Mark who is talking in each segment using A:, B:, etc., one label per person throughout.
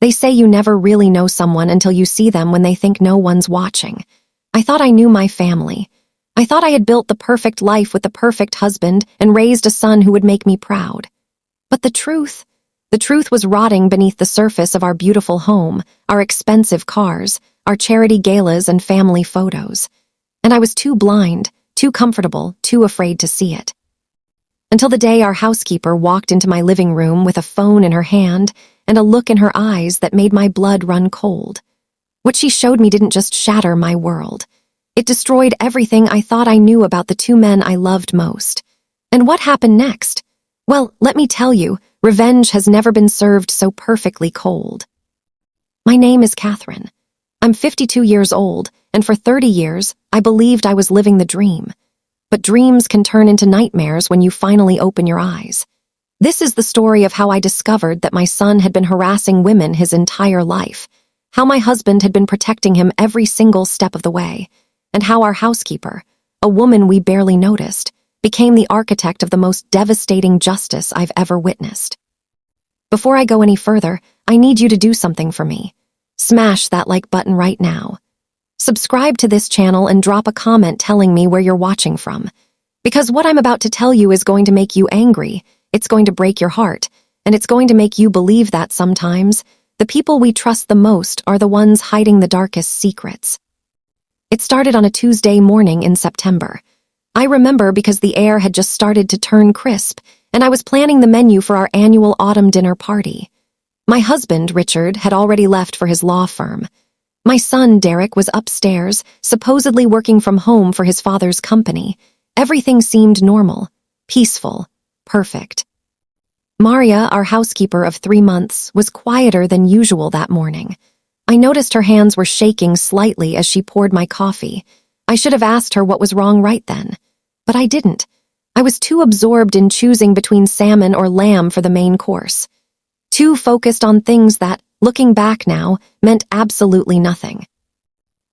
A: They say you never really know someone until you see them when they think no one's watching. I thought I knew my family. I thought I had built the perfect life with the perfect husband and raised a son who would make me proud. But the truth was rotting beneath the surface of our beautiful home, our expensive cars, our charity galas and family photos. And I was too blind, too comfortable, too afraid to see it. Until the day our housekeeper walked into my living room with a phone in her hand and a look in her eyes that made my blood run cold. What she showed me didn't just shatter my world. It destroyed everything I thought I knew about the two men I loved most. And what happened next? Well, let me tell you, revenge has never been served so perfectly cold. My name is Catherine. I'm 52 years old, and for 30 years, I believed I was living the dream. But dreams can turn into nightmares when you finally open your eyes. This is the story of how I discovered that my son had been harassing women his entire life, how my husband had been protecting him every single step of the way, and how our housekeeper, a woman we barely noticed, became the architect of the most devastating justice I've ever witnessed. Before I go any further, I need you to do something for me. Smash that like button right now. Subscribe to this channel and drop a comment telling me where you're watching from. Because what I'm about to tell you is going to make you angry, it's going to break your heart, and it's going to make you believe that sometimes the people we trust the most are the ones hiding the darkest secrets. It started on a Tuesday morning in September. I remember because the air had just started to turn crisp, and I was planning the menu for our annual autumn dinner party. My husband, Richard, had already left for his law firm. My son, Derek, was upstairs, supposedly working from home for his father's company. Everything seemed normal, peaceful, perfect. Maria, our housekeeper of 3 months, was quieter than usual that morning. I noticed her hands were shaking slightly as she poured my coffee. I should have asked her what was wrong right then. But I didn't. I was too absorbed in choosing between salmon or lamb for the main course. Too focused on things that, looking back now, meant absolutely nothing.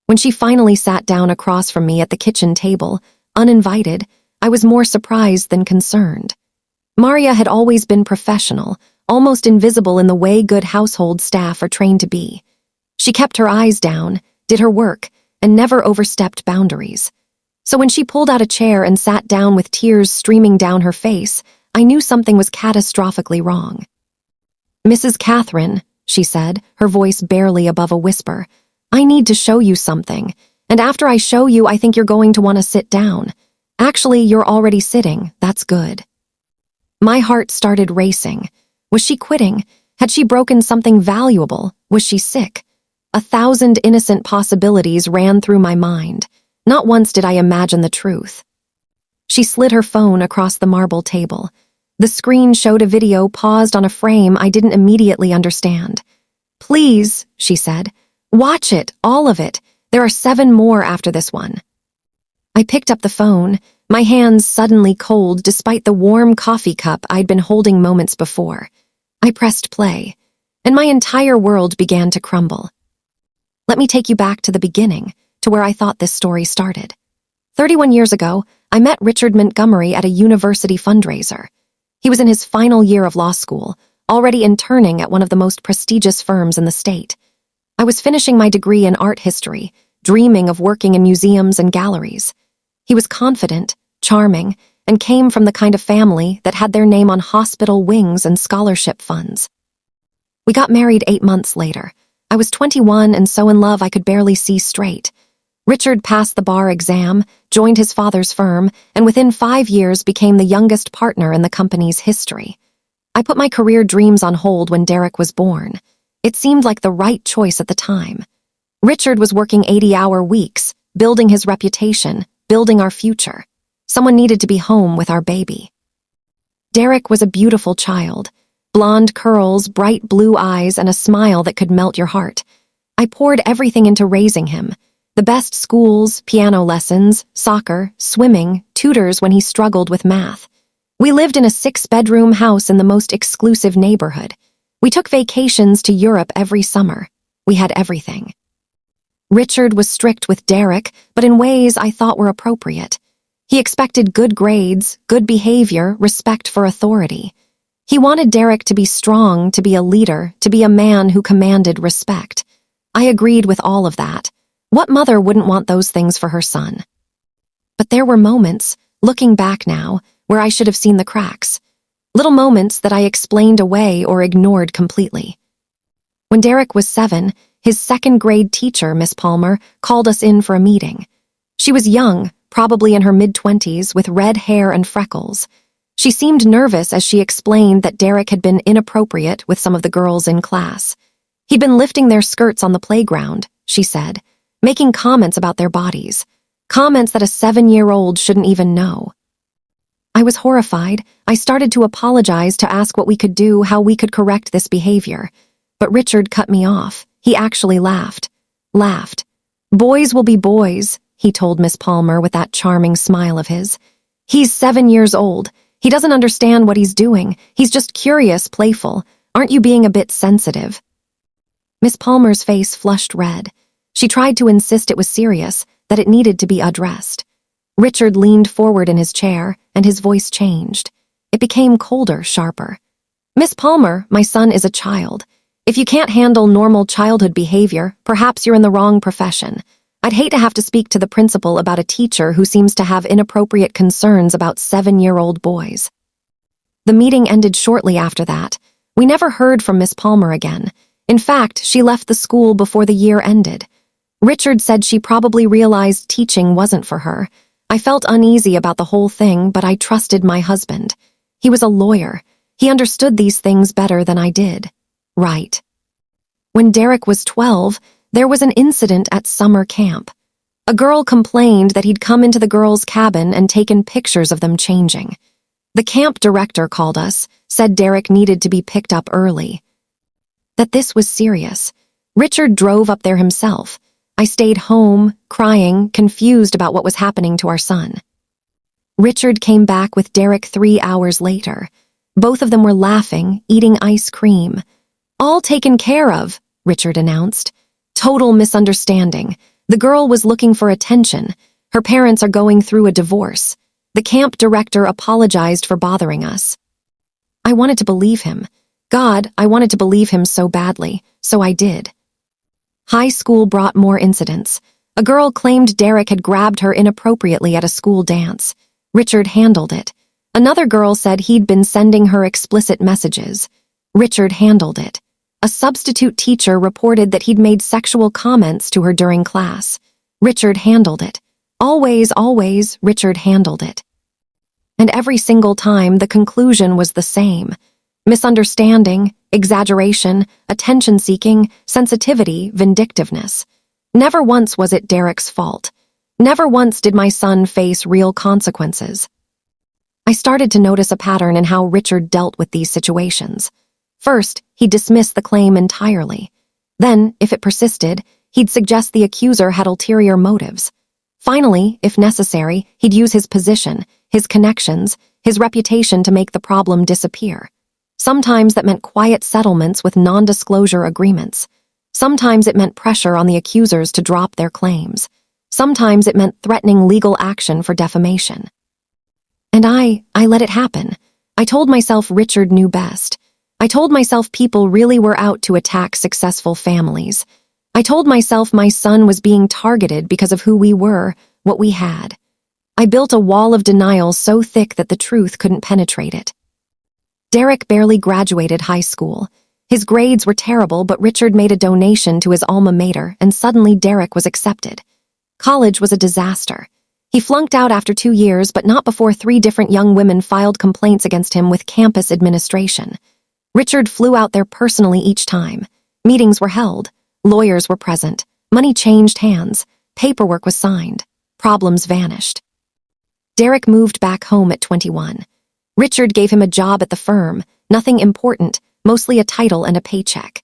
A: When she finally sat down across from me at the kitchen table, uninvited, I was more surprised than concerned. Maria had always been professional, almost invisible in the way good household staff are trained to be. She kept her eyes down, did her work, and never overstepped boundaries. So when she pulled out a chair and sat down with tears streaming down her face, I knew something was catastrophically wrong. "Mrs. Catherine," she said, her voice barely above a whisper, "I need to show you something, and after I show you, I think you're going to want to sit down. Actually, you're already sitting, that's good." My heart started racing. Was she quitting? Had she broken something valuable? Was she sick? 1,000 innocent possibilities ran through my mind. Not once did I imagine the truth. She slid her phone across the marble table. The screen showed a video paused on a frame I didn't immediately understand. "Please," she said, "watch it, all of it. There are 7 more after this one." I picked up the phone, my hands suddenly cold despite the warm coffee cup I'd been holding moments before. I pressed play, and my entire world began to crumble. Let me take you back to the beginning, to where I thought this story started. 31 years ago, I met Richard Montgomery at a university fundraiser. He was in his final year of law school, already interning at one of the most prestigious firms in the state. I was finishing my degree in art history, dreaming of working in museums and galleries. He was confident, charming, and came from the kind of family that had their name on hospital wings and scholarship funds. We got married 8 months later. I was 21 and so in love I could barely see straight. Richard passed the bar exam, joined his father's firm, and within 5 years became the youngest partner in the company's history. I put my career dreams on hold when Derek was born. It seemed like the right choice at the time. Richard was working 80-hour weeks, building his reputation, building our future. Someone needed to be home with our baby. Derek was a beautiful child. Blonde curls, bright blue eyes, and a smile that could melt your heart. I poured everything into raising him. The best schools, piano lessons, soccer, swimming, tutors when he struggled with math. We lived in a 6-bedroom house in the most exclusive neighborhood. We took vacations to Europe every summer. We had everything. Richard was strict with Derek, but in ways I thought were appropriate. He expected good grades, good behavior, respect for authority. He wanted Derek to be strong, to be a leader, to be a man who commanded respect. I agreed with all of that. What mother wouldn't want those things for her son? But there were moments, looking back now, where I should have seen the cracks. Little moments that I explained away or ignored completely. When Derek was 7, his second-grade teacher, Miss Palmer, called us in for a meeting. She was young, probably in her mid-20s, with red hair and freckles. She seemed nervous as she explained that Derek had been inappropriate with some of the girls in class. He'd been lifting their skirts on the playground, she said, making comments about their bodies. Comments that a 7-year-old shouldn't even know. I was horrified. I started to apologize, to ask what we could do, how we could correct this behavior. But Richard cut me off. He actually laughed. Boys will be boys, he told Miss Palmer with that charming smile of his. He's 7 years old. He doesn't understand what he's doing. He's just curious, playful. Aren't you being a bit sensitive? Miss Palmer's face flushed red. She tried to insist it was serious, that it needed to be addressed. Richard leaned forward in his chair, and his voice changed. It became colder, sharper. Miss Palmer, my son is a child. If you can't handle normal childhood behavior, perhaps you're in the wrong profession. I'd hate to have to speak to the principal about a teacher who seems to have inappropriate concerns about 7-year-old boys. The meeting ended shortly after that. We never heard from Miss Palmer again. In fact, she left the school before the year ended. Richard said she probably realized teaching wasn't for her. I felt uneasy about the whole thing, but I trusted my husband. He was a lawyer. He understood these things better than I did. Right. When Derek was 12, there was an incident at summer camp. A girl complained that he'd come into the girls' cabin and taken pictures of them changing. The camp director called us, said Derek needed to be picked up early. That this was serious. Richard drove up there himself. I stayed home, crying, confused about what was happening to our son. Richard came back with Derek 3 hours later. Both of them were laughing, eating ice cream. All taken care of, Richard announced. Total misunderstanding. The girl was looking for attention. Her parents are going through a divorce. The camp director apologized for bothering us. I wanted to believe him. God, I wanted to believe him so badly, so I did. High school brought more incidents. A girl claimed Derek had grabbed her inappropriately at a school dance. Richard handled it. Another girl said he'd been sending her explicit messages. Richard handled it. A substitute teacher reported that he'd made sexual comments to her during class. Richard handled it. Always, Richard handled it. And every single time, the conclusion was the same. Misunderstanding, exaggeration, attention-seeking, sensitivity, vindictiveness. Never once was it Derek's fault. Never once did my son face real consequences. I started to notice a pattern in how Richard dealt with these situations. First, he'd dismiss the claim entirely. Then, if it persisted, he'd suggest the accuser had ulterior motives. Finally, if necessary, he'd use his position, his connections, his reputation to make the problem disappear. Sometimes that meant quiet settlements with non-disclosure agreements. Sometimes it meant pressure on the accusers to drop their claims. Sometimes it meant threatening legal action for defamation. And I let it happen. I told myself Richard knew best. I told myself people really were out to attack successful families. I told myself my son was being targeted because of who we were, what we had. I built a wall of denial so thick that the truth couldn't penetrate it. Derek barely graduated high school. His grades were terrible, but Richard made a donation to his alma mater, and suddenly Derek was accepted. College was a disaster. He flunked out after 2 years, but not before 3 different young women filed complaints against him with campus administration. Richard flew out there personally each time. Meetings were held. Lawyers were present. Money changed hands. Paperwork was signed. Problems vanished. Derek moved back home at 21. Richard gave him a job at the firm, nothing important, mostly a title and a paycheck.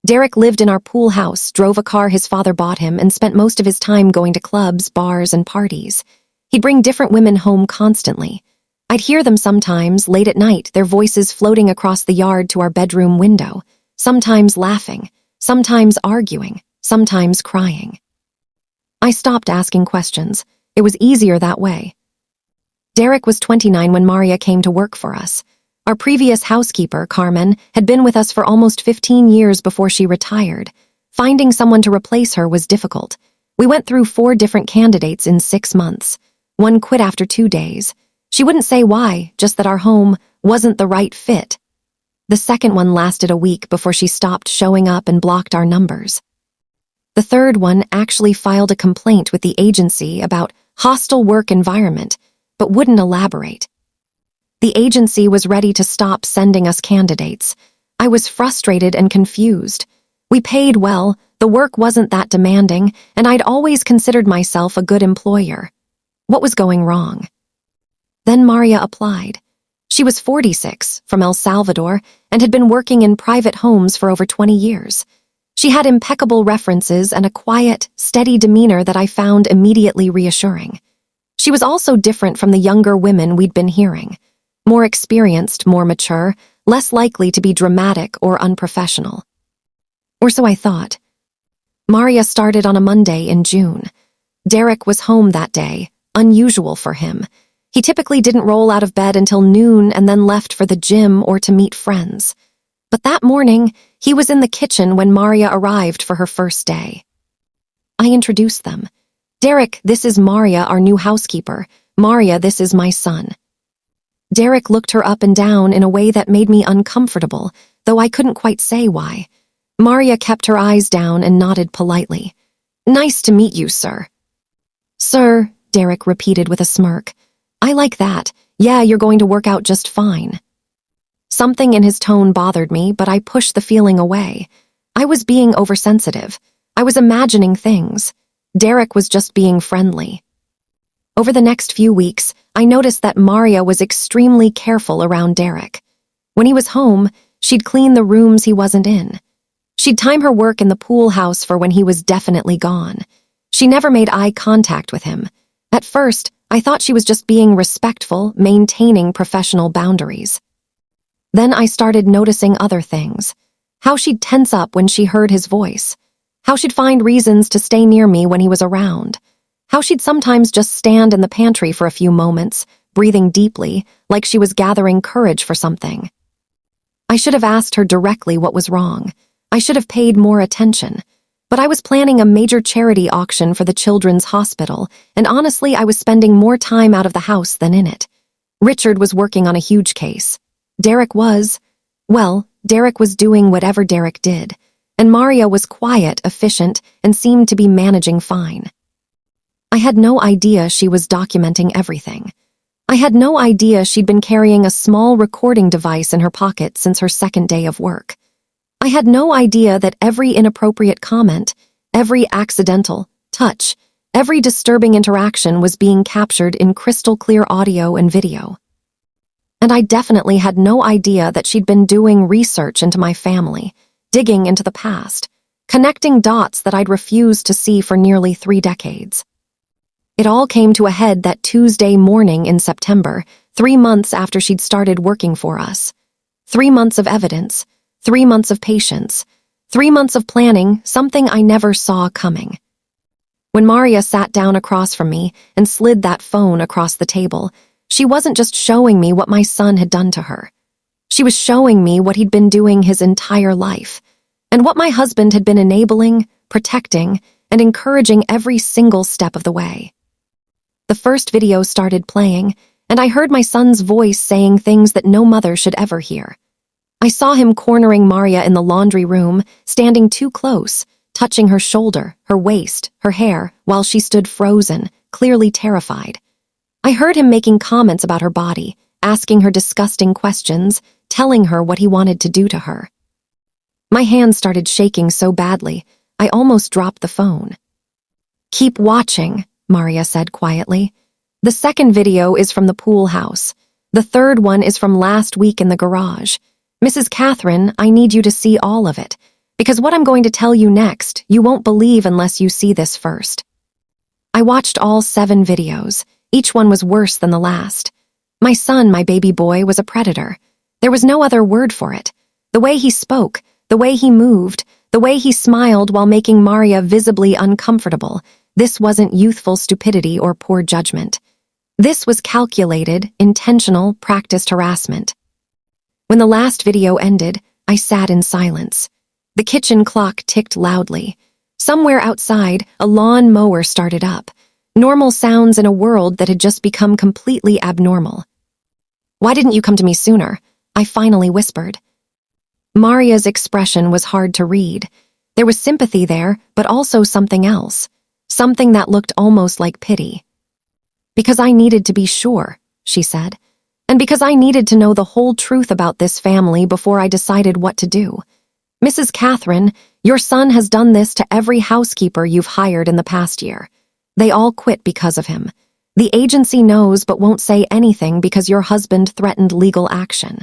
A: Derek lived in our pool house, drove a car his father bought him, and spent most of his time going to clubs, bars, and parties. He'd bring different women home constantly. I'd hear them sometimes, late at night, their voices floating across the yard to our bedroom window, sometimes laughing, sometimes arguing, sometimes crying. I stopped asking questions. It was easier that way. Derek was 29 when Maria came to work for us. Our previous housekeeper, Carmen, had been with us for almost 15 years before she retired. Finding someone to replace her was difficult. We went through 4 different candidates in 6 months. One quit after 2 days. She wouldn't say why, just that our home wasn't the right fit. The second one lasted a week before she stopped showing up and blocked our numbers. The third one actually filed a complaint with the agency about hostile work environment, but wouldn't elaborate. The agency was ready to stop sending us candidates. I was frustrated and confused. We paid well, the work wasn't that demanding, and I'd always considered myself a good employer. What was going wrong? Then Maria applied. She was 46, from El Salvador, and had been working in private homes for over 20 years. She had impeccable references and a quiet, steady demeanor that I found immediately reassuring. She was also different from the younger women we'd been hearing. More experienced, more mature, less likely to be dramatic or unprofessional. Or so I thought. Maria started on a Monday in June. Derek was home that day, unusual for him. He typically didn't roll out of bed until noon and then left for the gym or to meet friends. But that morning, he was in the kitchen when Maria arrived for her first day. I introduced them. Derek, this is Maria, our new housekeeper. Maria, this is my son. Derek looked her up and down in a way that made me uncomfortable, though I couldn't quite say why. Maria kept her eyes down and nodded politely. Nice to meet you, sir. Sir, Derek repeated with a smirk. I like that. Yeah, you're going to work out just fine. Something in his tone bothered me, but I pushed the feeling away. I was being oversensitive. I was imagining things. Derek was just being friendly. Over the next few weeks, I noticed that Maria was extremely careful around Derek. When he was home, she'd clean the rooms he wasn't in. She'd time her work in the pool house for when he was definitely gone. She never made eye contact with him. At first, I thought she was just being respectful, maintaining professional boundaries. Then I started noticing other things. How she'd tense up when she heard his voice. How she'd find reasons to stay near me when he was around. How she'd sometimes just stand in the pantry for a few moments, breathing deeply, like she was gathering courage for something. I should have asked her directly what was wrong. I should have paid more attention. But I was planning a major charity auction for the children's hospital, and honestly, I was spending more time out of the house than in it. Richard was working on a huge case. Derek was doing whatever Derek did, and Maria was quiet, efficient, and seemed to be managing fine. I had no idea she was documenting everything. I had no idea she'd been carrying a small recording device in her pocket since her second day of work. I had no idea that every inappropriate comment, every accidental touch, every disturbing interaction was being captured in crystal clear audio and video. And I definitely had no idea that she'd been doing research into my family, digging into the past, connecting dots that I'd refused to see for nearly 3 decades. It all came to a head that Tuesday morning in September, 3 months after she'd started working for us. 3 months of evidence, 3 months of patience, 3 months of planning, something I never saw coming. When Maria sat down across from me and slid that phone across the table, she wasn't just showing me what my son had done to her. She was showing me what he'd been doing his entire life, and what my husband had been enabling, protecting, and encouraging every single step of the way. The first video started playing, and I heard my son's voice saying things that no mother should ever hear. I saw him cornering Maria in the laundry room, standing too close, touching her shoulder, her waist, her hair, while she stood frozen, clearly terrified. I heard him making comments about her body, asking her disgusting questions, telling her what he wanted to do to her. My hands started shaking so badly, I almost dropped the phone. Keep watching, Maria said quietly. The second video is from the pool house. The third one is from last week in the garage. Mrs. Catherine, I need you to see all of it, because what I'm going to tell you next, you won't believe unless you see this first. I watched all 7 videos. Each one was worse than the last. My son, my baby boy, was a predator. There was no other word for it. The way he spoke, the way he moved, the way he smiled while making Maria visibly uncomfortable, this wasn't youthful stupidity or poor judgment. This was calculated, intentional, practiced harassment. When the last video ended, I sat in silence. The kitchen clock ticked loudly. Somewhere outside, a lawn mower started up. Normal sounds in a world that had just become completely abnormal. "Why didn't you come to me sooner?" I finally whispered. Maria's expression was hard to read. There was sympathy there, but also something else. Something that looked almost like pity. "Because I needed to be sure," she said. "And because I needed to know the whole truth about this family before I decided what to do. Mrs. Catherine, your son has done this to every housekeeper you've hired in the past year. They all quit because of him. The agency knows but won't say anything because your husband threatened legal action."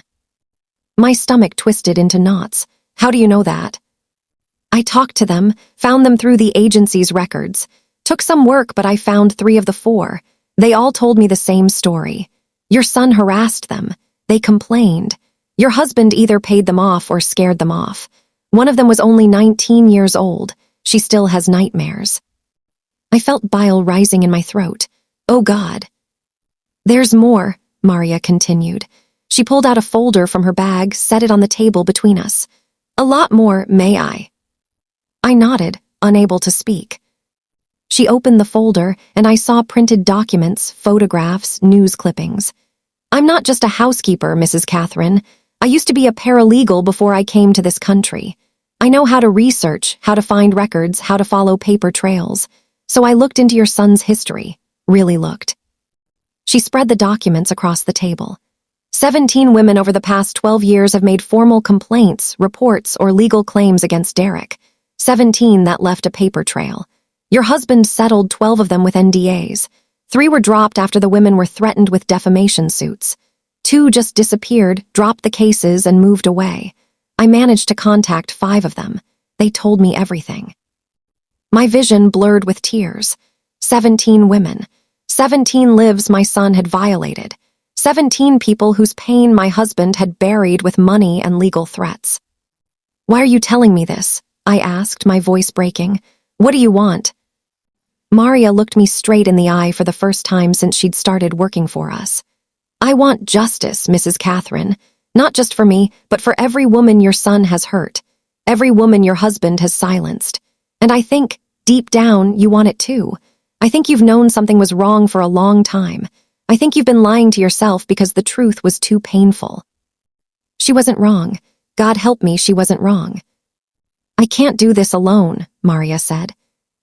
A: My stomach twisted into knots. "How do you know that?" "I talked to them, found them through the agency's records. Took some work, but I found 3 of the 4. They all told me the same story. Your son harassed them. They complained. Your husband either paid them off or scared them off. One of them was only 19 years old. She still has nightmares." I felt bile rising in my throat. Oh God. "There's more," Maria continued. She pulled out a folder from her bag, set it on the table between us. "A lot more, may I?" I nodded, unable to speak. She opened the folder, and I saw printed documents, photographs, news clippings. "I'm not just a housekeeper, Mrs. Catherine. I used to be a paralegal before I came to this country. I know how to research, how to find records, how to follow paper trails. So I looked into your son's history. Really looked." She spread the documents across the table. 17 women over the past 12 years have made formal complaints, reports, or legal claims against Derek. 17 that left a paper trail. Your husband settled 12 of them with NDAs. 3 were dropped after the women were threatened with defamation suits. 2 just disappeared, dropped the cases, and moved away. I managed to contact 5 of them. They told me everything. My vision blurred with tears. 17 women. 17 lives my son had violated. 17 people whose pain my husband had buried with money and legal threats. "Why are you telling me this?" I asked, my voice breaking. "What do you want?" Maria looked me straight in the eye for the first time since she'd started working for us. "I want justice, Mrs. Catherine. Not just for me, but for every woman your son has hurt. Every woman your husband has silenced. And I think, deep down, you want it too. I think you've known something was wrong for a long time. I think you've been lying to yourself because the truth was too painful." She wasn't wrong. God help me, she wasn't wrong. "I can't do this alone," Maria said.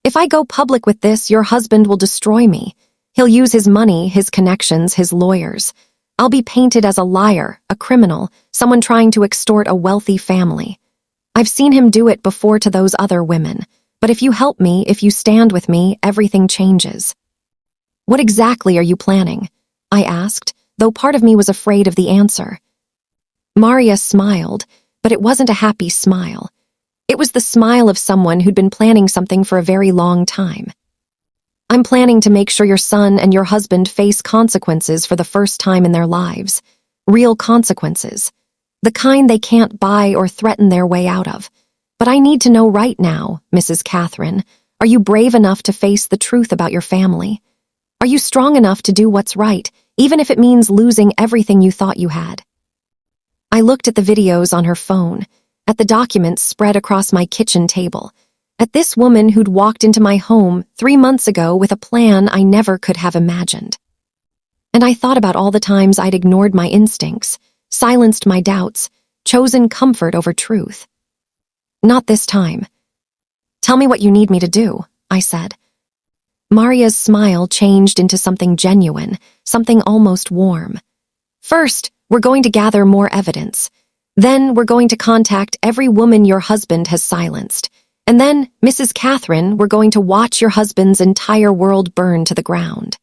A: "If I go public with this, your husband will destroy me. He'll use his money, his connections, his lawyers. I'll be painted as a liar, a criminal, someone trying to extort a wealthy family. I've seen him do it before to those other women. But if you help me, if you stand with me, everything changes." "What exactly are you planning?" I asked, though part of me was afraid of the answer. Maria smiled, but it wasn't a happy smile. It was the smile of someone who'd been planning something for a very long time. "I'm planning to make sure your son and your husband face consequences for the first time in their lives. Real consequences. The kind they can't buy or threaten their way out of. But I need to know right now, Mrs. Catherine, are you brave enough to face the truth about your family? Are you strong enough to do what's right, even if it means losing everything you thought you had?" I looked at the videos on her phone, at the documents spread across my kitchen table, at this woman who'd walked into my home 3 months ago with a plan I never could have imagined. And I thought about all the times I'd ignored my instincts, silenced my doubts, chosen comfort over truth. "Not this time." "Tell me what you need me to do," I said. Maria's smile changed into something genuine, something almost warm. "First, we're going to gather more evidence. Then we're going to contact every woman your husband has silenced. And then, Mrs. Catherine, we're going to watch your husband's entire world burn to the ground."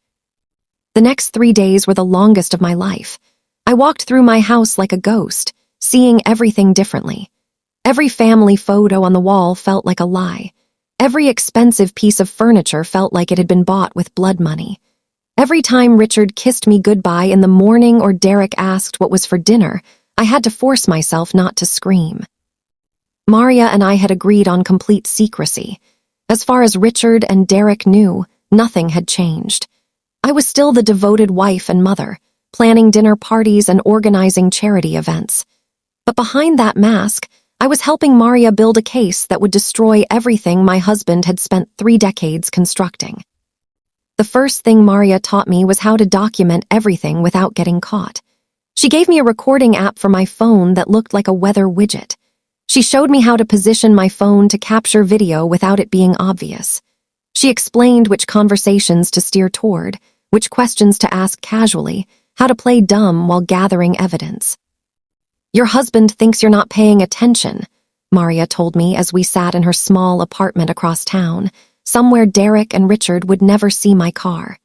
A: The next 3 days were the longest of my life. I walked through my house like a ghost, seeing everything differently. Every family photo on the wall felt like a lie. Every expensive piece of furniture felt like it had been bought with blood money. Every time Richard kissed me goodbye in the morning or Derek asked what was for dinner, I had to force myself not to scream. Maria and I had agreed on complete secrecy. As far as Richard and Derek knew, nothing had changed. I was still the devoted wife and mother, planning dinner parties and organizing charity events. But behind that mask, I was helping Maria build a case that would destroy everything my husband had spent 3 decades constructing. The first thing Maria taught me was how to document everything without getting caught. She gave me a recording app for my phone that looked like a weather widget. She showed me how to position my phone to capture video without it being obvious. She explained which conversations to steer toward, which questions to ask casually, how to play dumb while gathering evidence. "Your husband thinks you're not paying attention," Maria told me as we sat in her small apartment across town, somewhere Derek and Richard would never see my car.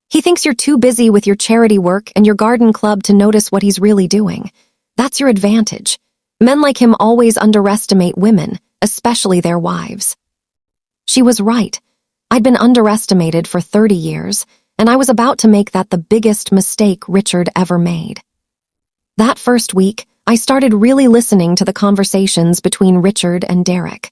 A: "He thinks you're too busy with your charity work and your garden club to notice what he's really doing. That's your advantage. Men like him always underestimate women, especially their wives." She was right. I'd been underestimated for 30 years, and I was about to make that the biggest mistake Richard ever made. That first week, I started really listening to the conversations between Richard and Derek.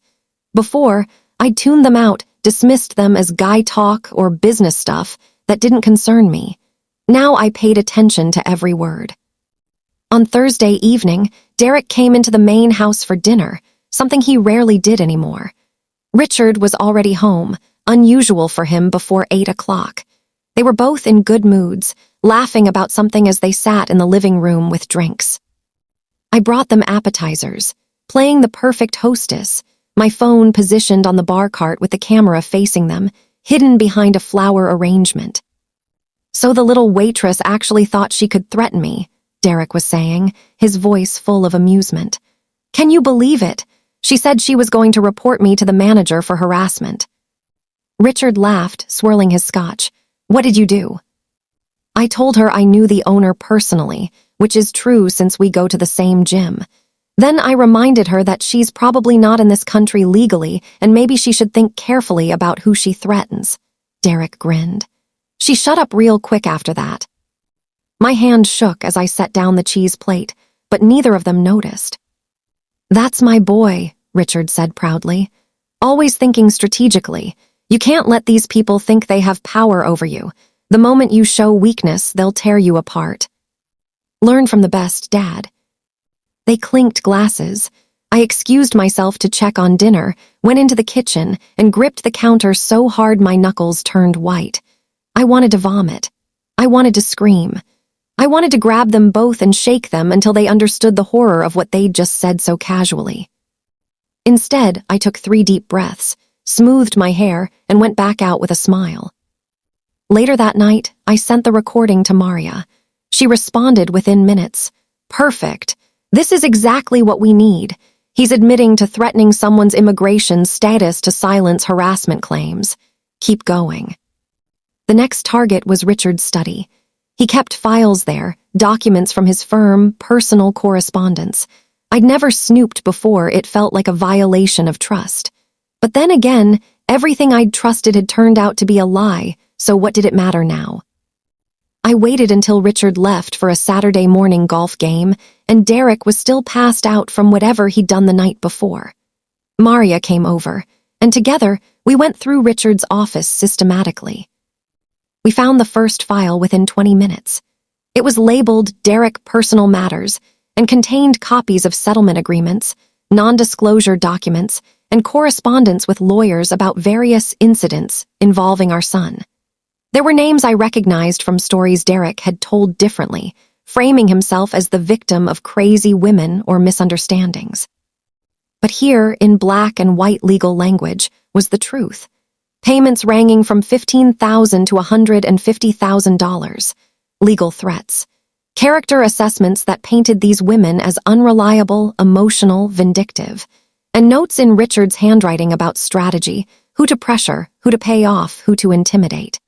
A: Before, I'd tuned them out, dismissed them as guy talk or business stuff that didn't concern me. Now I paid attention to every word. On Thursday evening, Derek came into the main house for dinner, something he rarely did anymore. Richard was already home, unusual for him before 8 o'clock. They were both in good moods, laughing about something as they sat in the living room with drinks. I brought them appetizers, playing the perfect hostess, my phone positioned on the bar cart with the camera facing them, hidden behind a flower arrangement. "So the little waitress actually thought she could threaten me," Derek was saying, his voice full of amusement. "Can you believe it? She said she was going to report me to the manager for harassment." Richard laughed, swirling his scotch. "What did you do?" I told her I knew the owner personally, which is true since we go to the same gym. Then I reminded her that she's probably not in this country legally and maybe she should think carefully about who she threatens. Derek grinned. She shut up real quick after that. My hand shook as I set down the cheese plate, but neither of them noticed. "That's my boy," Richard said proudly. "Always thinking strategically. You can't let these people think they have power over you. The moment you show weakness, they'll tear you apart. Learn from the best, Dad." They clinked glasses. I excused myself to check on dinner, went into the kitchen, and gripped the counter so hard my knuckles turned white. I wanted to vomit. I wanted to scream. I wanted to grab them both and shake them until they understood the horror of what they'd just said so casually. Instead, I took 3 deep breaths, smoothed my hair, and went back out with a smile. Later that night, I sent the recording to Maria. She responded within minutes. "Perfect. This is exactly what we need. He's admitting to threatening someone's immigration status to silence harassment claims. Keep going." The next target was Richard's study. He kept files there, documents from his firm, personal correspondence. I'd never snooped before. It felt like a violation of trust. But then again, everything I'd trusted had turned out to be a lie, so what did it matter now? I waited until Richard left for a Saturday morning golf game, and Derek was still passed out from whatever he'd done the night before. Maria came over, and together we went through Richard's office systematically. We found the first file within 20 minutes. It was labeled Derek Personal Matters and contained copies of settlement agreements, non-disclosure documents, and correspondence with lawyers about various incidents involving our son. There were names I recognized from stories Derek had told differently, framing himself as the victim of crazy women or misunderstandings. But here, in black and white legal language, was the truth. Payments ranging from $15,000 to $150,000. Legal threats. Character assessments that painted these women as unreliable, emotional, vindictive. And notes in Richard's handwriting about strategy, who to pressure, who to pay off, who to intimidate.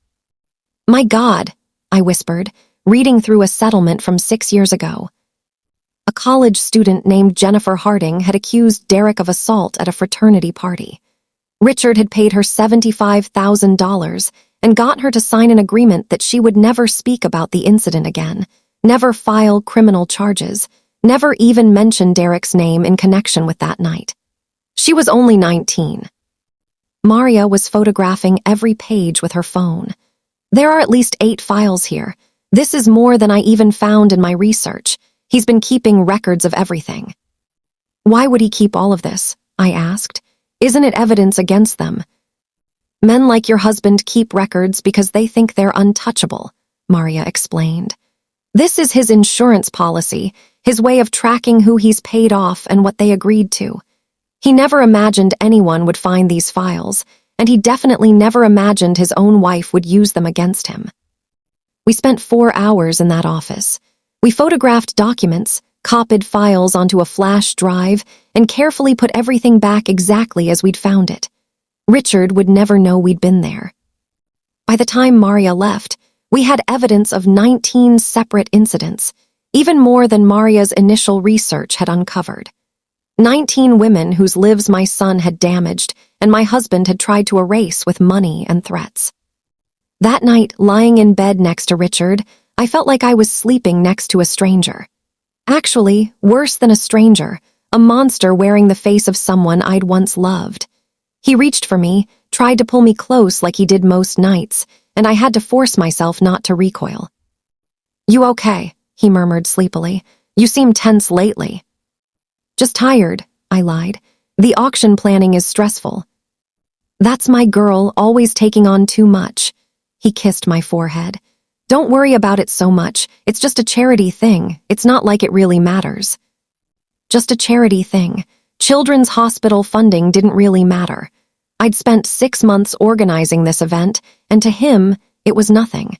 A: "My God," I whispered, reading through a settlement from 6 years ago. A college student named Jennifer Harding had accused Derek of assault at a fraternity party. Richard had paid her $75,000 and got her to sign an agreement that she would never speak about the incident again, never file criminal charges, never even mention Derek's name in connection with that night. She was only 19. Maria was photographing every page with her phone. "There are at least 8 files here. This is more than I even found in my research. He's been keeping records of everything." Why would he keep all of this? I asked. Isn't it evidence against them? Men like your husband keep records because they think they're untouchable, Maria explained. This is his insurance policy, his way of tracking who he's paid off and what they agreed to. He never imagined anyone would find these files, and he definitely never imagined his own wife would use them against him. We spent 4 hours in that office. We photographed documents, copied files onto a flash drive, and carefully put everything back exactly as we'd found it. Richard would never know we'd been there. By the time Maria left, we had evidence of 19 separate incidents, even more than Maria's initial research had uncovered. 19 women whose lives my son had damaged and my husband had tried to erase with money and threats. That night, lying in bed next to Richard, I felt like I was sleeping next to a stranger. Actually, worse than a stranger, a monster wearing the face of someone I'd once loved. He reached for me, tried to pull me close like he did most nights, and I had to force myself not to recoil. "You okay?" he murmured sleepily. "You seem tense lately." "Just tired," I lied. "The auction planning is stressful." "That's my girl, always taking on too much." He kissed my forehead. "Don't worry about it so much. It's just a charity thing. It's not like it really matters." Just a charity thing. Children's hospital funding didn't really matter. I'd spent 6 months organizing this event, and to him, it was nothing.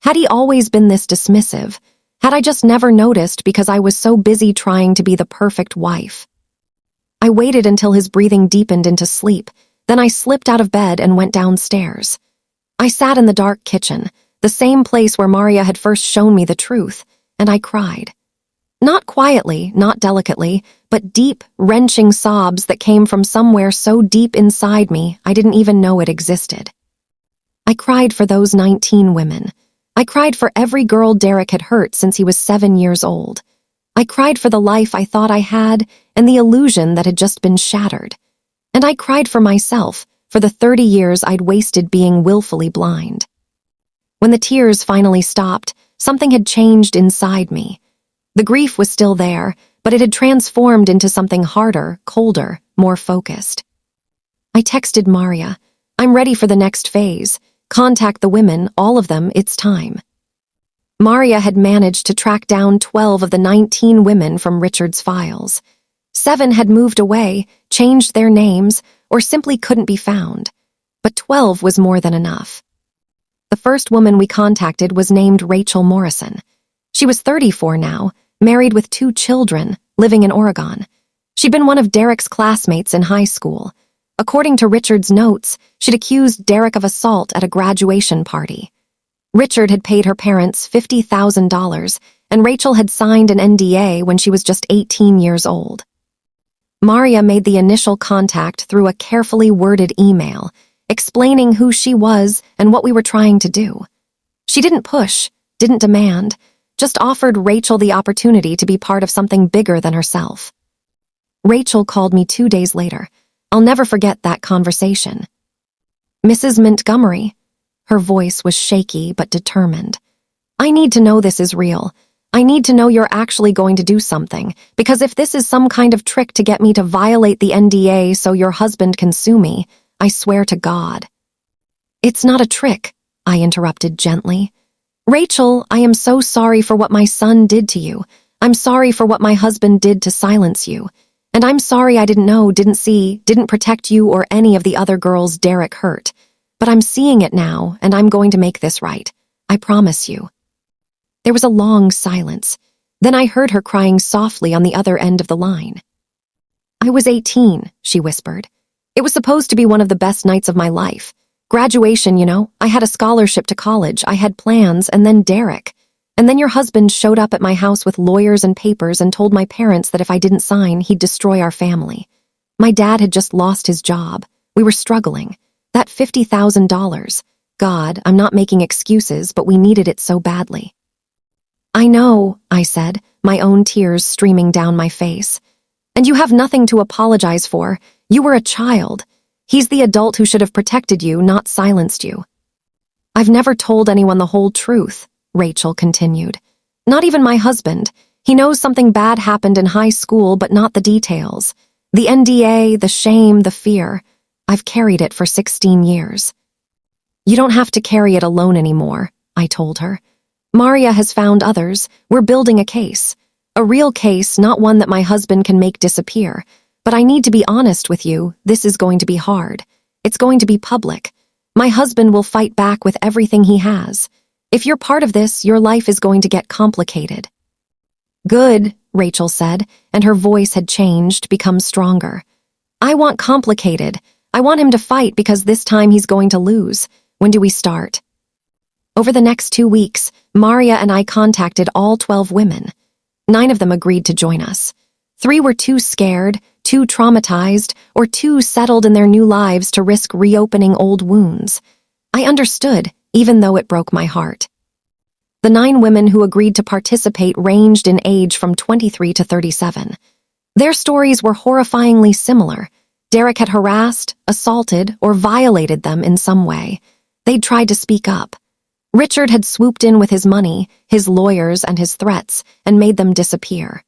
A: Had he always been this dismissive? Had I just never noticed because I was so busy trying to be the perfect wife? I waited until his breathing deepened into sleep, then I slipped out of bed and went downstairs. I sat in the dark kitchen, the same place where Maria had first shown me the truth, and I cried. Not quietly, not delicately, but deep, wrenching sobs that came from somewhere so deep inside me I didn't even know it existed. I cried for those 19 women. I cried for every girl Derek had hurt since he was 7 years old. I cried for the life I thought I had and the illusion that had just been shattered. And I cried for myself, for the 30 years I'd wasted being willfully blind. When the tears finally stopped, something had changed inside me. The grief was still there, but it had transformed into something harder, colder, more focused. I texted Maria, "I'm ready for the next phase. Contact the women, all of them, it's time." Maria had managed to track down 12 of the 19 women from Richard's files. 7 had moved away, changed their names, or simply couldn't be found. But 12 was more than enough. The first woman we contacted was named Rachel Morrison. She was 34 now, married with 2 children, living in Oregon. She'd been one of Derek's classmates in high school. According to Richard's notes, she'd accused Derek of assault at a graduation party. Richard had paid her parents $50,000, and Rachel had signed an NDA when she was just 18 years old. Maria made the initial contact through a carefully worded email, explaining who she was and what we were trying to do. She didn't push, didn't demand, just offered Rachel the opportunity to be part of something bigger than herself. Rachel called me 2 days later. I'll never forget that conversation. "Mrs. Montgomery." Her voice was shaky but determined. "I need to know this is real. I need to know you're actually going to do something, because if this is some kind of trick to get me to violate the NDA so your husband can sue me, I swear to God." "It's not a trick," I interrupted gently. "Rachel, I am so sorry for what my son did to you. I'm sorry for what my husband did to silence you. And I'm sorry I didn't know, didn't see, didn't protect you or any of the other girls Derek hurt. But I'm seeing it now, and I'm going to make this right. I promise you." There was a long silence. Then I heard her crying softly on the other end of the line. "I was 18, she whispered. "It was supposed to be one of the best nights of my life. Graduation, you know, I had a scholarship to college, I had plans, and then Derek. And then your husband showed up at my house with lawyers and papers and told my parents that if I didn't sign, he'd destroy our family. My dad had just lost his job. We were struggling. That $50,000. God, I'm not making excuses, but we needed it so badly." "I know," I said, my own tears streaming down my face. "And you have nothing to apologize for. You were a child. He's the adult who should have protected you, not silenced you." "I've never told anyone the whole truth," Rachel continued. "Not even my husband. He knows something bad happened in high school, but not the details. The NDA, the shame, the fear. I've carried it for 16 years. You don't have to carry it alone anymore, I told her. Maria has found others. We're building a case. A real case, not one that my husband can make disappear. But I need to be honest with you, this is going to be hard. It's going to be public. My husband will fight back with everything he has. If you're part of this, your life is going to get complicated. Good, Rachel said, and her voice had changed, become stronger. I want complicated. I want him to fight because this time he's going to lose. When do we start? Over the next 2 weeks, Maria and I contacted all 12 women. 9 of them agreed to join us. 3 were too scared, too traumatized, or too settled in their new lives to risk reopening old wounds. I understood, even though it broke my heart. The 9 women who agreed to participate ranged in age from 23 to 37. Their stories were horrifyingly similar. Derek had harassed, assaulted, or violated them in some way. They'd tried to speak up. Richard had swooped in with his money, his lawyers, and his threats, and made them disappear.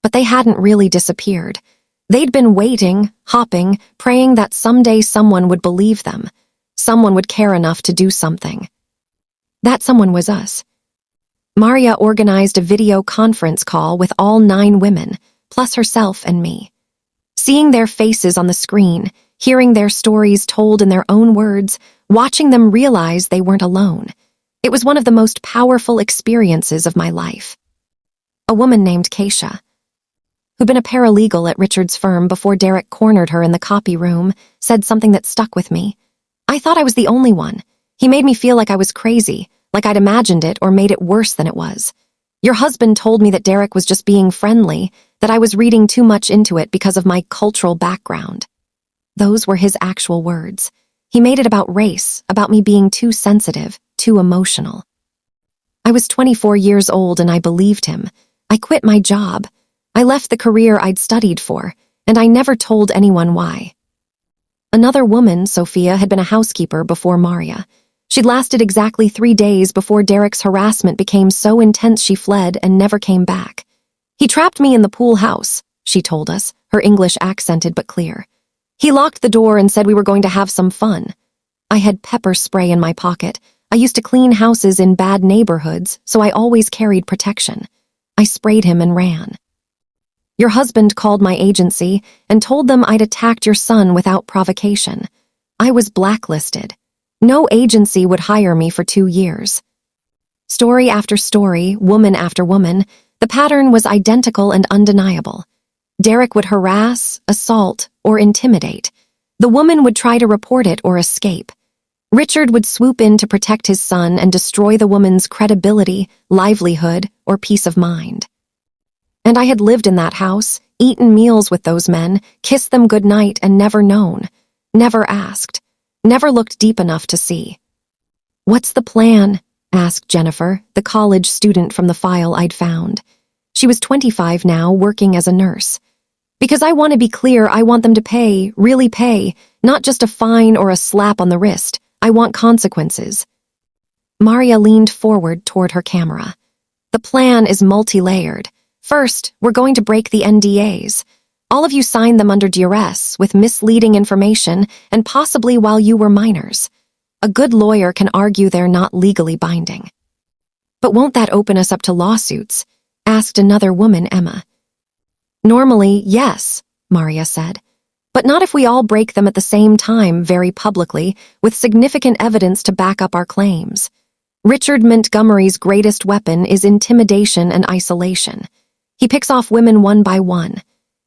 A: But they hadn't really disappeared. They'd been waiting, hopping, praying that someday someone would believe them. Someone would care enough to do something. That someone was us. Maria organized a video conference call with all 9 women, plus herself and me. Seeing their faces on the screen, hearing their stories told in their own words, watching them realize they weren't alone. It was one of the most powerful experiences of my life. A woman named Keisha, who'd been a paralegal at Richard's firm before Derek cornered her in the copy room, said something that stuck with me. I thought I was the only one. He made me feel like I was crazy, like I'd imagined it or made it worse than it was. Your husband told me that Derek was just being friendly, that I was reading too much into it because of my cultural background. Those were his actual words. He made it about race, about me being too sensitive, too emotional. I was 24 years old and I believed him. I quit my job. I left the career I'd studied for, and I never told anyone why. Another woman, Sophia, had been a housekeeper before Maria. She'd lasted exactly 3 days before Derek's harassment became so intense she fled and never came back. He trapped me in the pool house, she told us, her English accented but clear. He locked the door and said we were going to have some fun. I had pepper spray in my pocket. I used to clean houses in bad neighborhoods, so I always carried protection. I sprayed him and ran. Your husband called my agency and told them I'd attacked your son without provocation. I was blacklisted. No agency would hire me for 2 years. Story after story, woman after woman, the pattern was identical and undeniable. Derek would harass, assault, or intimidate. The woman would try to report it or escape. Richard would swoop in to protect his son and destroy the woman's credibility, livelihood, or peace of mind. And I had lived in that house, eaten meals with those men, kissed them goodnight and never known, never asked, never looked deep enough to see. What's the plan? Asked Jennifer, the college student from the file I'd found. She was 25 now, working as a nurse. Because I want to be clear, I want them to pay, really pay, not just a fine or a slap on the wrist. I want consequences. Maria leaned forward toward her camera. The plan is multi-layered. First, we're going to break the NDAs. All of you signed them under duress, with misleading information, and possibly while you were minors. A good lawyer can argue they're not legally binding. But won't that open us up to lawsuits? Asked another woman, Emma. Normally, yes, Maria said. But not if we all break them at the same time, very publicly, with significant evidence to back up our claims. Richard Montgomery's greatest weapon is intimidation and isolation. He picks off women one by one.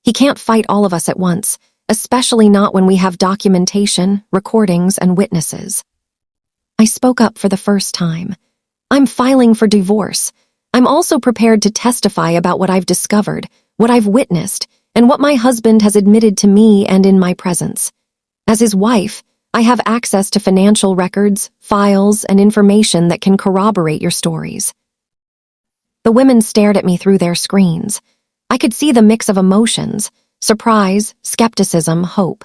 A: He can't fight all of us at once, especially not when we have documentation, recordings, and witnesses. I spoke up for the first time. I'm filing for divorce. I'm also prepared to testify about what I've discovered, what I've witnessed, and what my husband has admitted to me and in my presence. As his wife, I have access to financial records, files, and information that can corroborate your stories. The women stared at me through their screens. I could see the mix of emotions, surprise, skepticism, hope.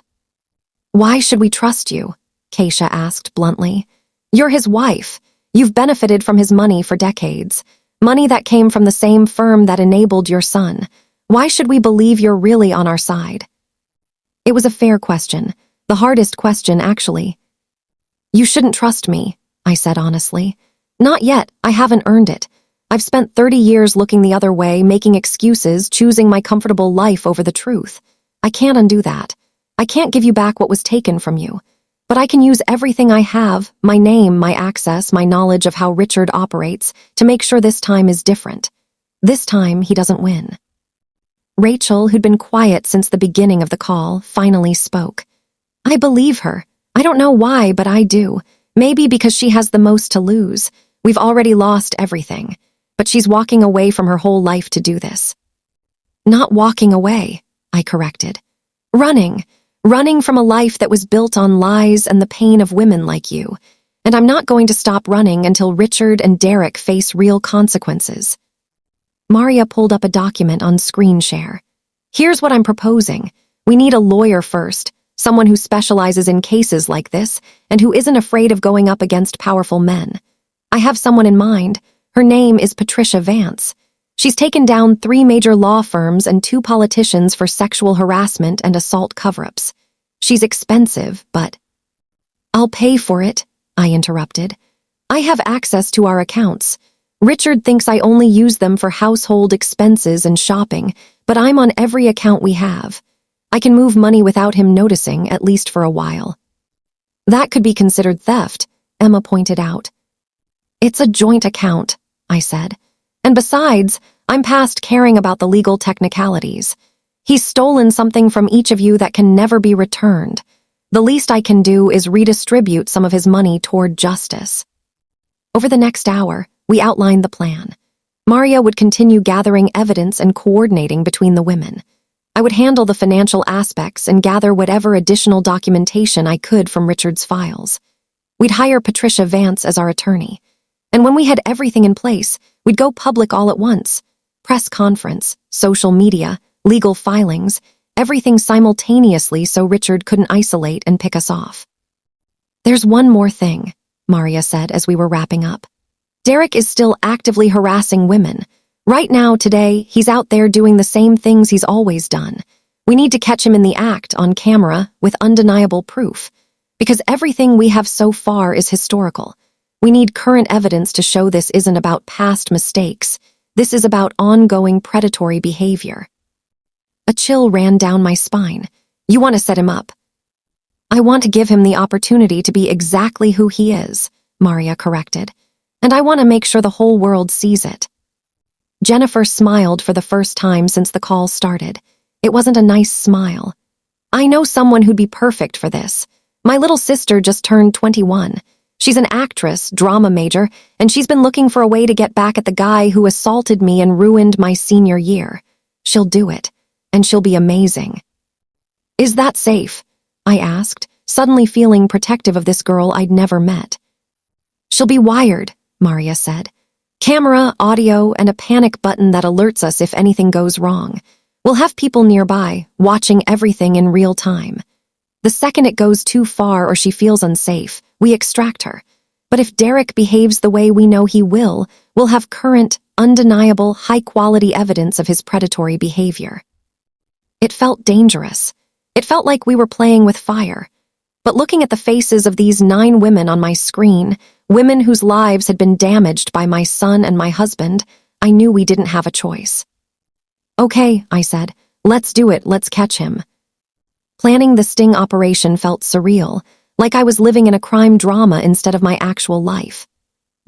A: Why should we trust you? Keisha asked bluntly. You're his wife. You've benefited from his money for decades. Money that came from the same firm that enabled your son. Why should we believe you're really on our side? It was a fair question, the hardest question, actually. You shouldn't trust me, I said honestly. Not yet, I haven't earned it. I've spent 30 years looking the other way, making excuses, choosing my comfortable life over the truth. I can't undo that. I can't give you back what was taken from you. But I can use everything I have, my name, my access, my knowledge of how Richard operates, to make sure this time is different. This time, he doesn't win. Rachel, who'd been quiet since the beginning of the call, finally spoke. I believe her. I don't know why, but I do. Maybe because she has the most to lose. We've already lost everything. But she's walking away from her whole life to do this. Not walking away, I corrected. Running. Running from a life that was built on lies and the pain of women like you. And I'm not going to stop running until Richard and Derek face real consequences. Maria pulled up a document on screen share. Here's what I'm proposing. We need a lawyer first, someone who specializes in cases like this and who isn't afraid of going up against powerful men. I have someone in mind. Her name is Patricia Vance. She's taken down 3 major law firms and 2 politicians for sexual harassment and assault cover-ups. She's expensive, but... I'll pay for it, I interrupted. I have access to our accounts. Richard thinks I only use them for household expenses and shopping, but I'm on every account we have. I can move money without him noticing, at least for a while. That could be considered theft, Emma pointed out. It's a joint account, I said. And besides, I'm past caring about the legal technicalities. He's stolen something from each of you that can never be returned. The least I can do is redistribute some of his money toward justice. Over the next hour, we outlined the plan. Maria would continue gathering evidence and coordinating between the women. I would handle the financial aspects and gather whatever additional documentation I could from Richard's files. We'd hire Patricia Vance as our attorney. And when we had everything in place, we'd go public all at once. Press conference, social media, legal filings, everything simultaneously so Richard couldn't isolate and pick us off. There's one more thing, Maria said as we were wrapping up. Derek is still actively harassing women. Right now, today, he's out there doing the same things he's always done. We need to catch him in the act, on camera, with undeniable proof. Because everything we have so far is historical. We need current evidence to show this isn't about past mistakes. This is about ongoing predatory behavior. A chill ran down my spine. You want to set him up? I want to give him the opportunity to be exactly who he is, Maria corrected. And I want to make sure the whole world sees it. Jennifer smiled for the first time since the call started. It wasn't a nice smile. I know someone who'd be perfect for this. My little sister just turned 21. She's an actress, drama major, and she's been looking for a way to get back at the guy who assaulted me and ruined my senior year. She'll do it, and she'll be amazing. Is that safe? I asked, suddenly feeling protective of this girl I'd never met. She'll be wired, Maria said. Camera, audio, and a panic button that alerts us if anything goes wrong. We'll have people nearby, watching everything in real time. The second it goes too far or she feels unsafe, we extract her. But if Derek behaves the way we know he will, we'll have current, undeniable, high-quality evidence of his predatory behavior. It felt dangerous. It felt like we were playing with fire. But looking at the faces of these 9 women on my screen, women whose lives had been damaged by my son and my husband, I knew we didn't have a choice. Okay, I said, let's do it, let's catch him. Planning the sting operation felt surreal, like I was living in a crime drama instead of my actual life.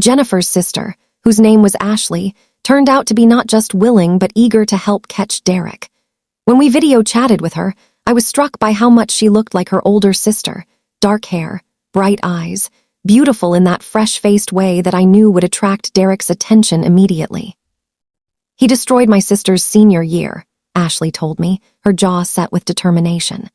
A: Jennifer's sister, whose name was Ashley, turned out to be not just willing but eager to help catch Derek. When we video chatted with her, I was struck by how much she looked like her older sister, dark hair, bright eyes, beautiful in that fresh-faced way that I knew would attract Derek's attention immediately. He destroyed my sister's senior year, Ashley told me, her jaw set with determination.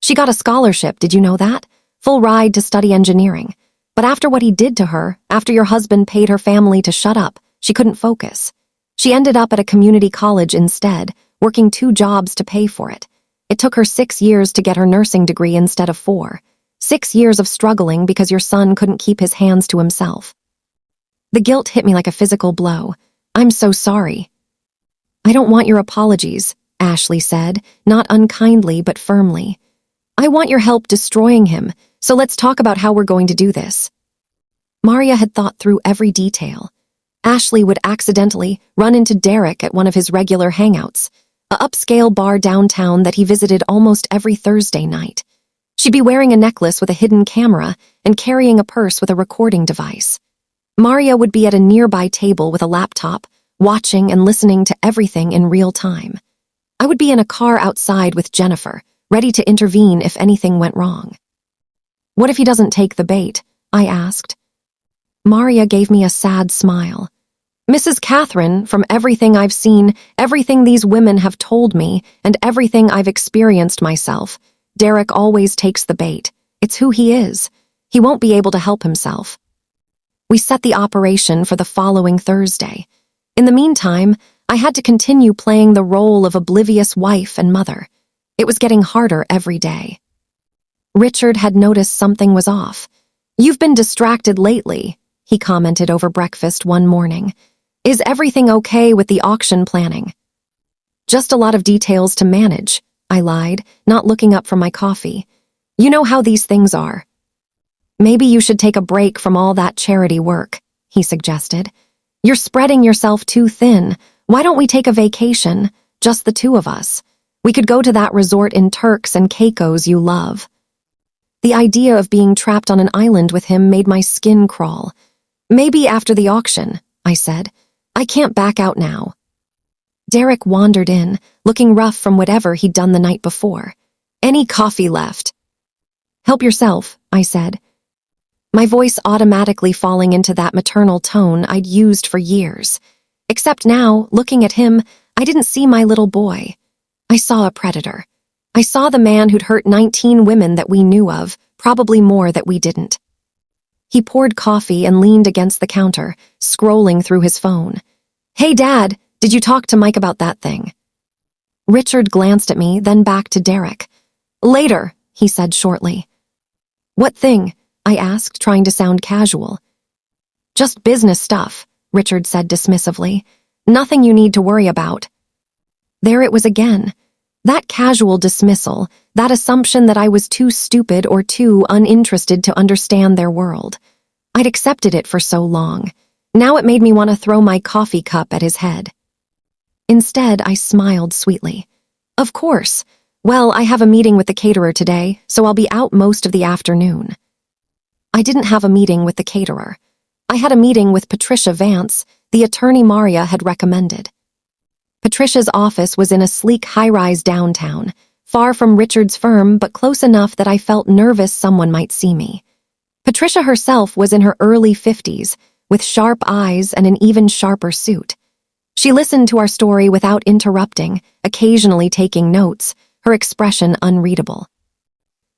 A: She got a scholarship, did you know that? Full ride to study engineering. But after what he did to her, after your husband paid her family to shut up, she couldn't focus. She ended up at a community college instead, working 2 jobs to pay for it. It took her 6 years to get her nursing degree instead of 4. 6 years of struggling because your son couldn't keep his hands to himself. The guilt hit me like a physical blow. I'm so sorry. I don't want your apologies, Ashley said, not unkindly but firmly. I want your help destroying him, so let's talk about how we're going to do this. Maria had thought through every detail. Ashley would accidentally run into Derek at one of his regular hangouts, a upscale bar downtown that he visited almost every Thursday night. She'd be wearing a necklace with a hidden camera and carrying a purse with a recording device. Maria would be at a nearby table with a laptop, watching and listening to everything in real time. I would be in a car outside with Jennifer, ready to intervene if anything went wrong. What if he doesn't take the bait? I asked. Maria gave me a sad smile. Mrs. Catherine, from everything I've seen, everything these women have told me, and everything I've experienced myself, Derek always takes the bait. It's who he is. He won't be able to help himself. We set the operation for the following Thursday. In the meantime, I had to continue playing the role of oblivious wife and mother. It was getting harder every day. Richard had noticed something was off. "You've been distracted lately," he commented over breakfast one morning. "Is everything okay with the auction planning?" "Just a lot of details to manage," I lied, not looking up from my coffee. "You know how these things are." "Maybe you should take a break from all that charity work," he suggested. "You're spreading yourself too thin. Why don't we take a vacation, just the two of us? We could go to that resort in Turks and Caicos you love." The idea of being trapped on an island with him made my skin crawl. "Maybe after the auction," I said. "I can't back out now." Derek wandered in, looking rough from whatever he'd done the night before. "Any coffee left?" "Help yourself," I said, my voice automatically falling into that maternal tone I'd used for years. Except now, looking at him, I didn't see my little boy. I saw a predator. I saw the man who'd hurt 19 women that we knew of, probably more that we didn't. He poured coffee and leaned against the counter, scrolling through his phone. "Hey, Dad, did you talk to Mike about that thing?" Richard glanced at me, then back to Derek. "Later," he said shortly. "What thing?" I asked, trying to sound casual. "Just business stuff," Richard said dismissively. "Nothing you need to worry about." There it was again. That casual dismissal, that assumption that I was too stupid or too uninterested to understand their world. I'd accepted it for so long. Now it made me want to throw my coffee cup at his head. Instead, I smiled sweetly. "Of course. Well, I have a meeting with the caterer today, so I'll be out most of the afternoon." I didn't have a meeting with the caterer. I had a meeting with Patricia Vance, the attorney Maria had recommended. Patricia's office was in a sleek high-rise downtown, far from Richard's firm but close enough that I felt nervous someone might see me. Patricia herself was in her early 50s, with sharp eyes and an even sharper suit. She listened to our story without interrupting, occasionally taking notes, her expression unreadable.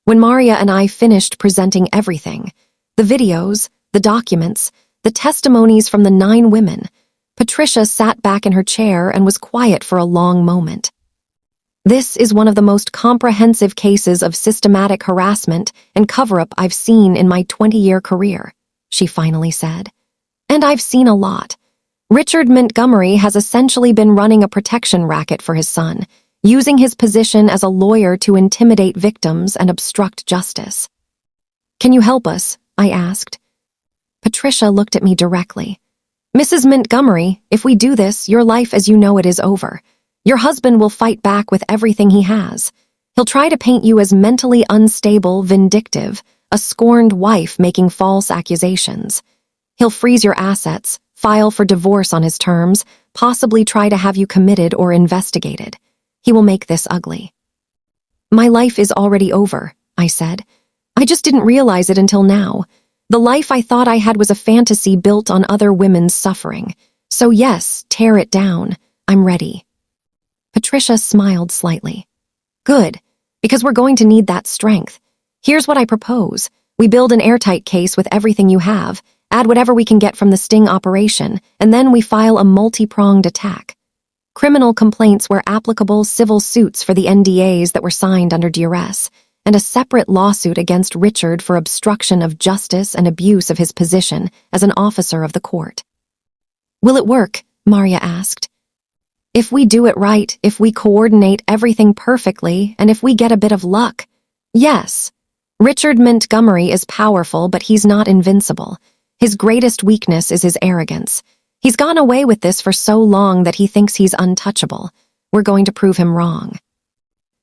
A: When Maria and I finished presenting everything, the videos, the documents, the testimonies from the 9 women, Patricia sat back in her chair and was quiet for a long moment. "This is one of the most comprehensive cases of systematic harassment and cover-up I've seen in my 20-year career," she finally said. "And I've seen a lot. Richard Montgomery has essentially been running a protection racket for his son, using his position as a lawyer to intimidate victims and obstruct justice." "Can you help us?" I asked. Patricia looked at me directly. "Mrs. Montgomery, if we do this, your life as you know it is over. Your husband will fight back with everything he has. He'll try to paint you as mentally unstable, vindictive, a scorned wife making false accusations. He'll freeze your assets, file for divorce on his terms, possibly try to have you committed or investigated. He will make this ugly." "My life is already over," I said. "I just didn't realize it until now. The life I thought I had was a fantasy built on other women's suffering. So yes, tear it down. I'm ready." Patricia smiled slightly. "Good, because we're going to need that strength. Here's what I propose. We build an airtight case with everything you have, add whatever we can get from the sting operation, and then we file a multi-pronged attack. Criminal complaints where applicable, civil suits for the NDAs that were signed under duress, and a separate lawsuit against Richard for obstruction of justice and abuse of his position as an officer of the court." "Will it work?" Maria asked. If we do it right, if we coordinate everything perfectly, and if we get a bit of luck. Yes. Richard Montgomery is powerful, but he's not invincible. His greatest weakness is his arrogance. He's gone away with this for so long that he thinks he's untouchable. We're going to prove him wrong.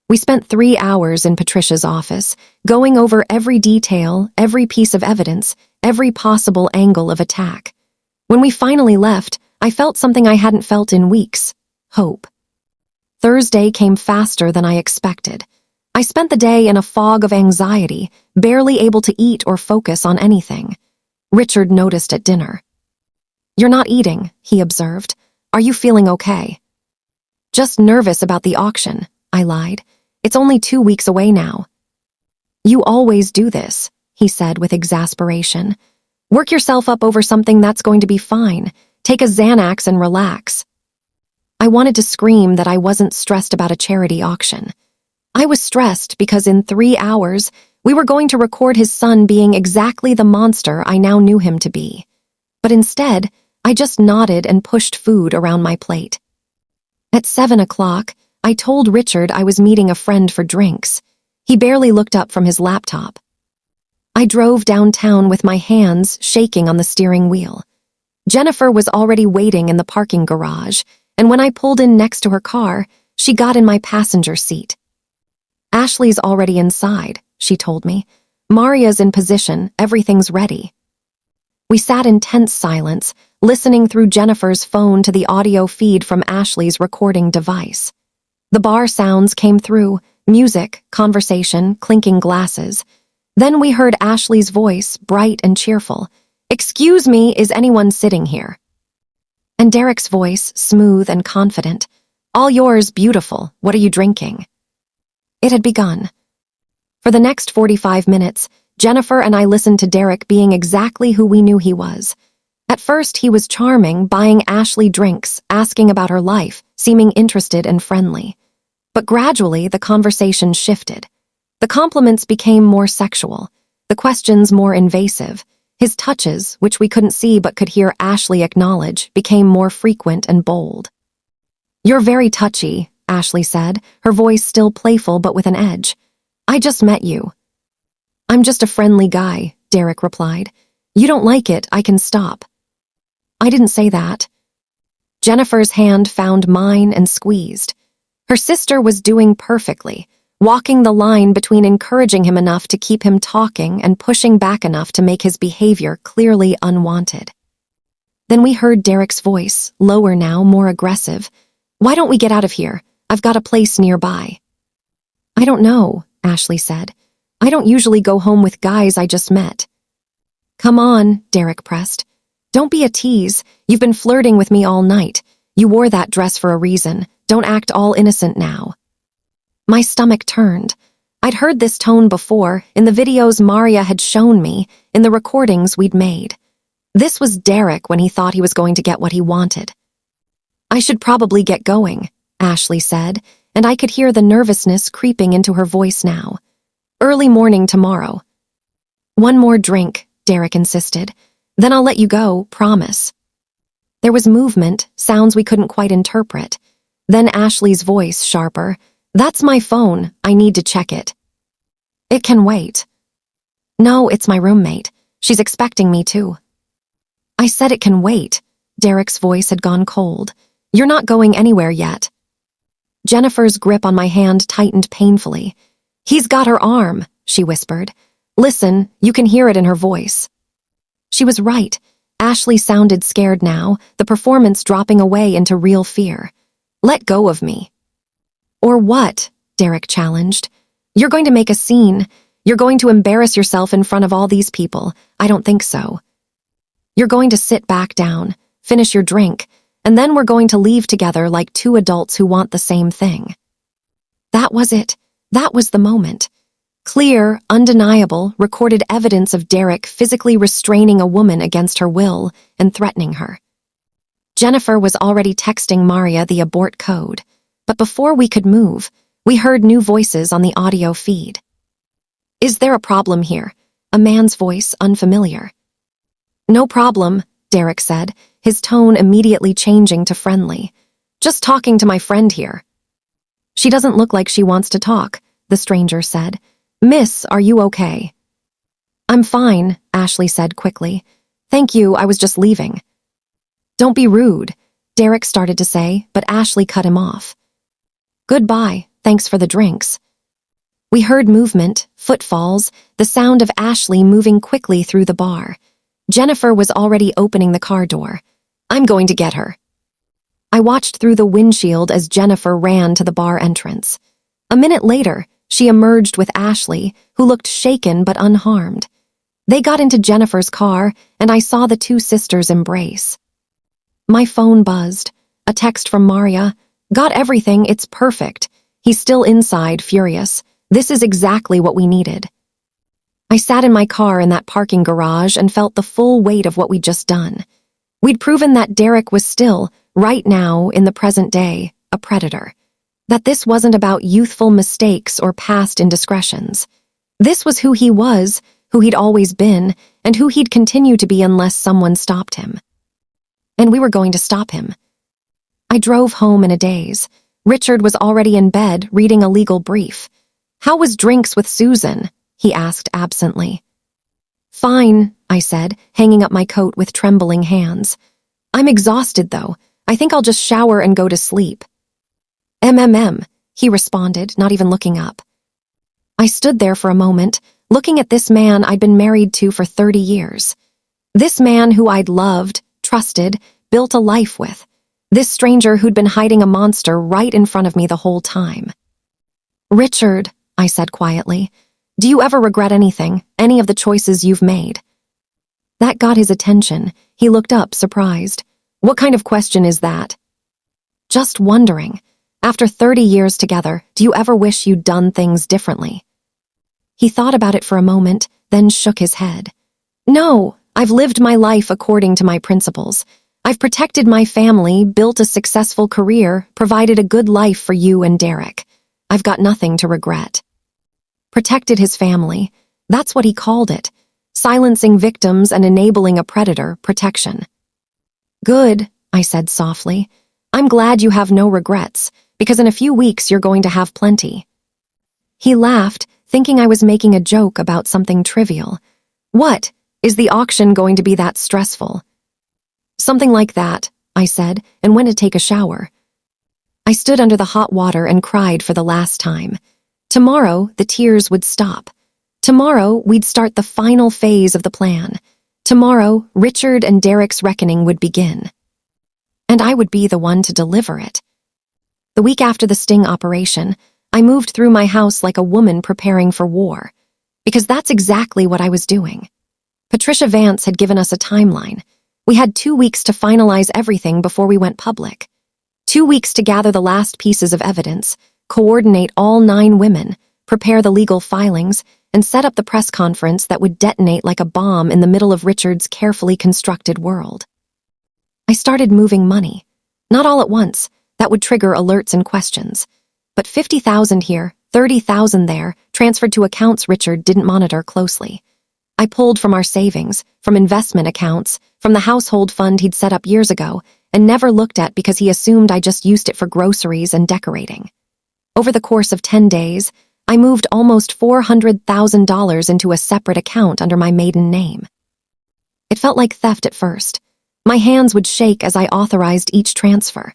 A: We spent 3 hours in Patricia's office, going over every detail, every piece of evidence, every possible angle of attack. When we finally left, I felt something I hadn't felt in weeks: hope. Thursday came faster than I expected. I spent the day in a fog of anxiety, barely able to eat or focus on anything. Richard noticed at dinner. "You're not eating," he observed. "Are you feeling okay?" "Just nervous about the auction," I lied. "It's only 2 weeks away now." "You always do this," he said with exasperation. "Work yourself up over something that's going to be fine. Take a Xanax and relax." I wanted to scream that I wasn't stressed about a charity auction. I was stressed because in 3 hours, we were going to record his son being exactly the monster I now knew him to be. But instead, I just nodded and pushed food around my plate. At 7 o'clock, I told Richard I was meeting a friend for drinks. He barely looked up from his laptop. I drove downtown with my hands shaking on the steering wheel. Jennifer was already waiting in the parking garage, and when I pulled in next to her car, she got in my passenger seat. "Ashley's already inside," she told me. "Maria's in position, everything's ready." We sat in tense silence, listening through Jennifer's phone to the audio feed from Ashley's recording device. The bar sounds came through: music, conversation, clinking glasses. Then we heard Ashley's voice, bright and cheerful. "Excuse me, is anyone sitting here?" And Derek's voice, smooth and confident. "All yours, beautiful. What are you drinking?" It had begun. For the next 45 minutes, Jennifer and I listened to Derek being exactly who we knew he was. At first, he was charming, buying Ashley drinks, asking about her life, seeming interested and friendly. But gradually, the conversation shifted. The compliments became more sexual, the questions more invasive. His touches, which we couldn't see but could hear Ashley acknowledge, became more frequent and bold. "You're very touchy," Ashley said, her voice still playful but with an edge. "I just met you." "I'm just a friendly guy," Derek replied. "You don't like it, I can stop." "I didn't say that." Jennifer's hand found mine and squeezed. Her sister was doing perfectly, walking the line between encouraging him enough to keep him talking and pushing back enough to make his behavior clearly unwanted. Then we heard Derek's voice, lower now, more aggressive. "Why don't we get out of here? I've got a place nearby." "I don't know," Ashley said. "I don't usually go home with guys I just met." "Come on," Derek pressed. "Don't be a tease. You've been flirting with me all night. You wore that dress for a reason. Don't act all innocent now." My stomach turned. I'd heard this tone before, in the videos Maria had shown me, in the recordings we'd made. This was Derek when he thought he was going to get what he wanted. "I should probably get going," Ashley said, and I could hear the nervousness creeping into her voice now. "Early morning tomorrow." "One more drink," Derek insisted. "Then I'll let you go, promise." There was movement, sounds we couldn't quite interpret. Then Ashley's voice, sharper. "That's my phone. I need to check it." "It can wait." "No, it's my roommate. She's expecting me too." "I said it can wait." Derek's voice had gone cold. "You're not going anywhere yet." Jennifer's grip on my hand tightened painfully. "He's got her arm," she whispered. "Listen, you can hear it in her voice." She was right. Ashley sounded scared now, the performance dropping away into real fear. "Let go of me." "Or what?" Derek challenged. "You're going to make a scene. You're going to embarrass yourself in front of all these people. I don't think so. You're going to sit back down, finish your drink, and then we're going to leave together like two adults who want the same thing." That was it. That was the moment. Clear, undeniable, recorded evidence of Derek physically restraining a woman against her will and threatening her. Jennifer was already texting Maria the abort code, but before we could move, we heard new voices on the audio feed. "Is there a problem here?" A man's voice, unfamiliar. "No problem," Derek said, his tone immediately changing to friendly. Just talking to my friend here. She doesn't look like she wants to talk, the stranger said. Miss, are you okay? I'm fine, Ashley said quickly. Thank you, I was just leaving. Don't be rude, Derek started to say, but Ashley cut him off. Goodbye, thanks for the drinks. We heard movement, footfalls, the sound of Ashley moving quickly through the bar. Jennifer was already opening the car door. I'm going to get her. I watched through the windshield as Jennifer ran to the bar entrance. A minute later, she emerged with Ashley, who looked shaken but unharmed. They got into Jennifer's car, and I saw the two sisters embrace. My phone buzzed. A text from Maria. Got everything, it's perfect. He's still inside, furious. This is exactly what we needed. I sat in my car in that parking garage and felt the full weight of what we'd just done. We'd proven that Derek was still, right now, in the present day, a predator. That this wasn't about youthful mistakes or past indiscretions. This was who he was, who he'd always been, and who he'd continue to be unless someone stopped him. And we were going to stop him. I drove home in a daze. Richard was already in bed, reading a legal brief. How was drinks with Susan? He asked absently. Fine, I said, hanging up my coat with trembling hands. I'm exhausted, though. I think I'll just shower and go to sleep. He responded, not even looking up. I stood there for a moment, looking at this man I'd been married to for 30 years. This man who I'd loved, trusted, built a life with. This stranger who'd been hiding a monster right in front of me the whole time. Richard, I said quietly, do you ever regret anything, any of the choices you've made? That got his attention. He looked up, surprised. What kind of question is that? Just wondering. After 30 years together, do you ever wish you'd done things differently? He thought about it for a moment, then shook his head. No, I've lived my life according to my principles. I've protected my family, built a successful career, provided a good life for you and Derek. I've got nothing to regret. Protected his family. That's what he called it. Silencing victims and enabling a predator, protection. Good, I said softly. I'm glad you have no regrets, because in a few weeks you're going to have plenty. He laughed, thinking I was making a joke about something trivial. What? Is the auction going to be that stressful? Something like that, I said, and went to take a shower. I stood under the hot water and cried for the last time. Tomorrow, the tears would stop. Tomorrow, we'd start the final phase of the plan. Tomorrow, Richard and Derek's reckoning would begin. And I would be the one to deliver it. The week after the sting operation, I moved through my house like a woman preparing for war. Because that's exactly what I was doing. Patricia Vance had given us a timeline. We had 2 weeks to finalize everything before we went public. 2 weeks to gather the last pieces of evidence, coordinate all 9 women, prepare the legal filings, and set up the press conference that would detonate like a bomb in the middle of Richard's carefully constructed world. I started moving money. Not all at once. That would trigger alerts and questions. But 50,000 here, 30,000 there, transferred to accounts Richard didn't monitor closely. I pulled from our savings, from investment accounts, from the household fund he'd set up years ago, and never looked at because he assumed I just used it for groceries and decorating. Over the course of 10 days, I moved almost $400,000 into a separate account under my maiden name. It felt like theft at first. My hands would shake as I authorized each transfer.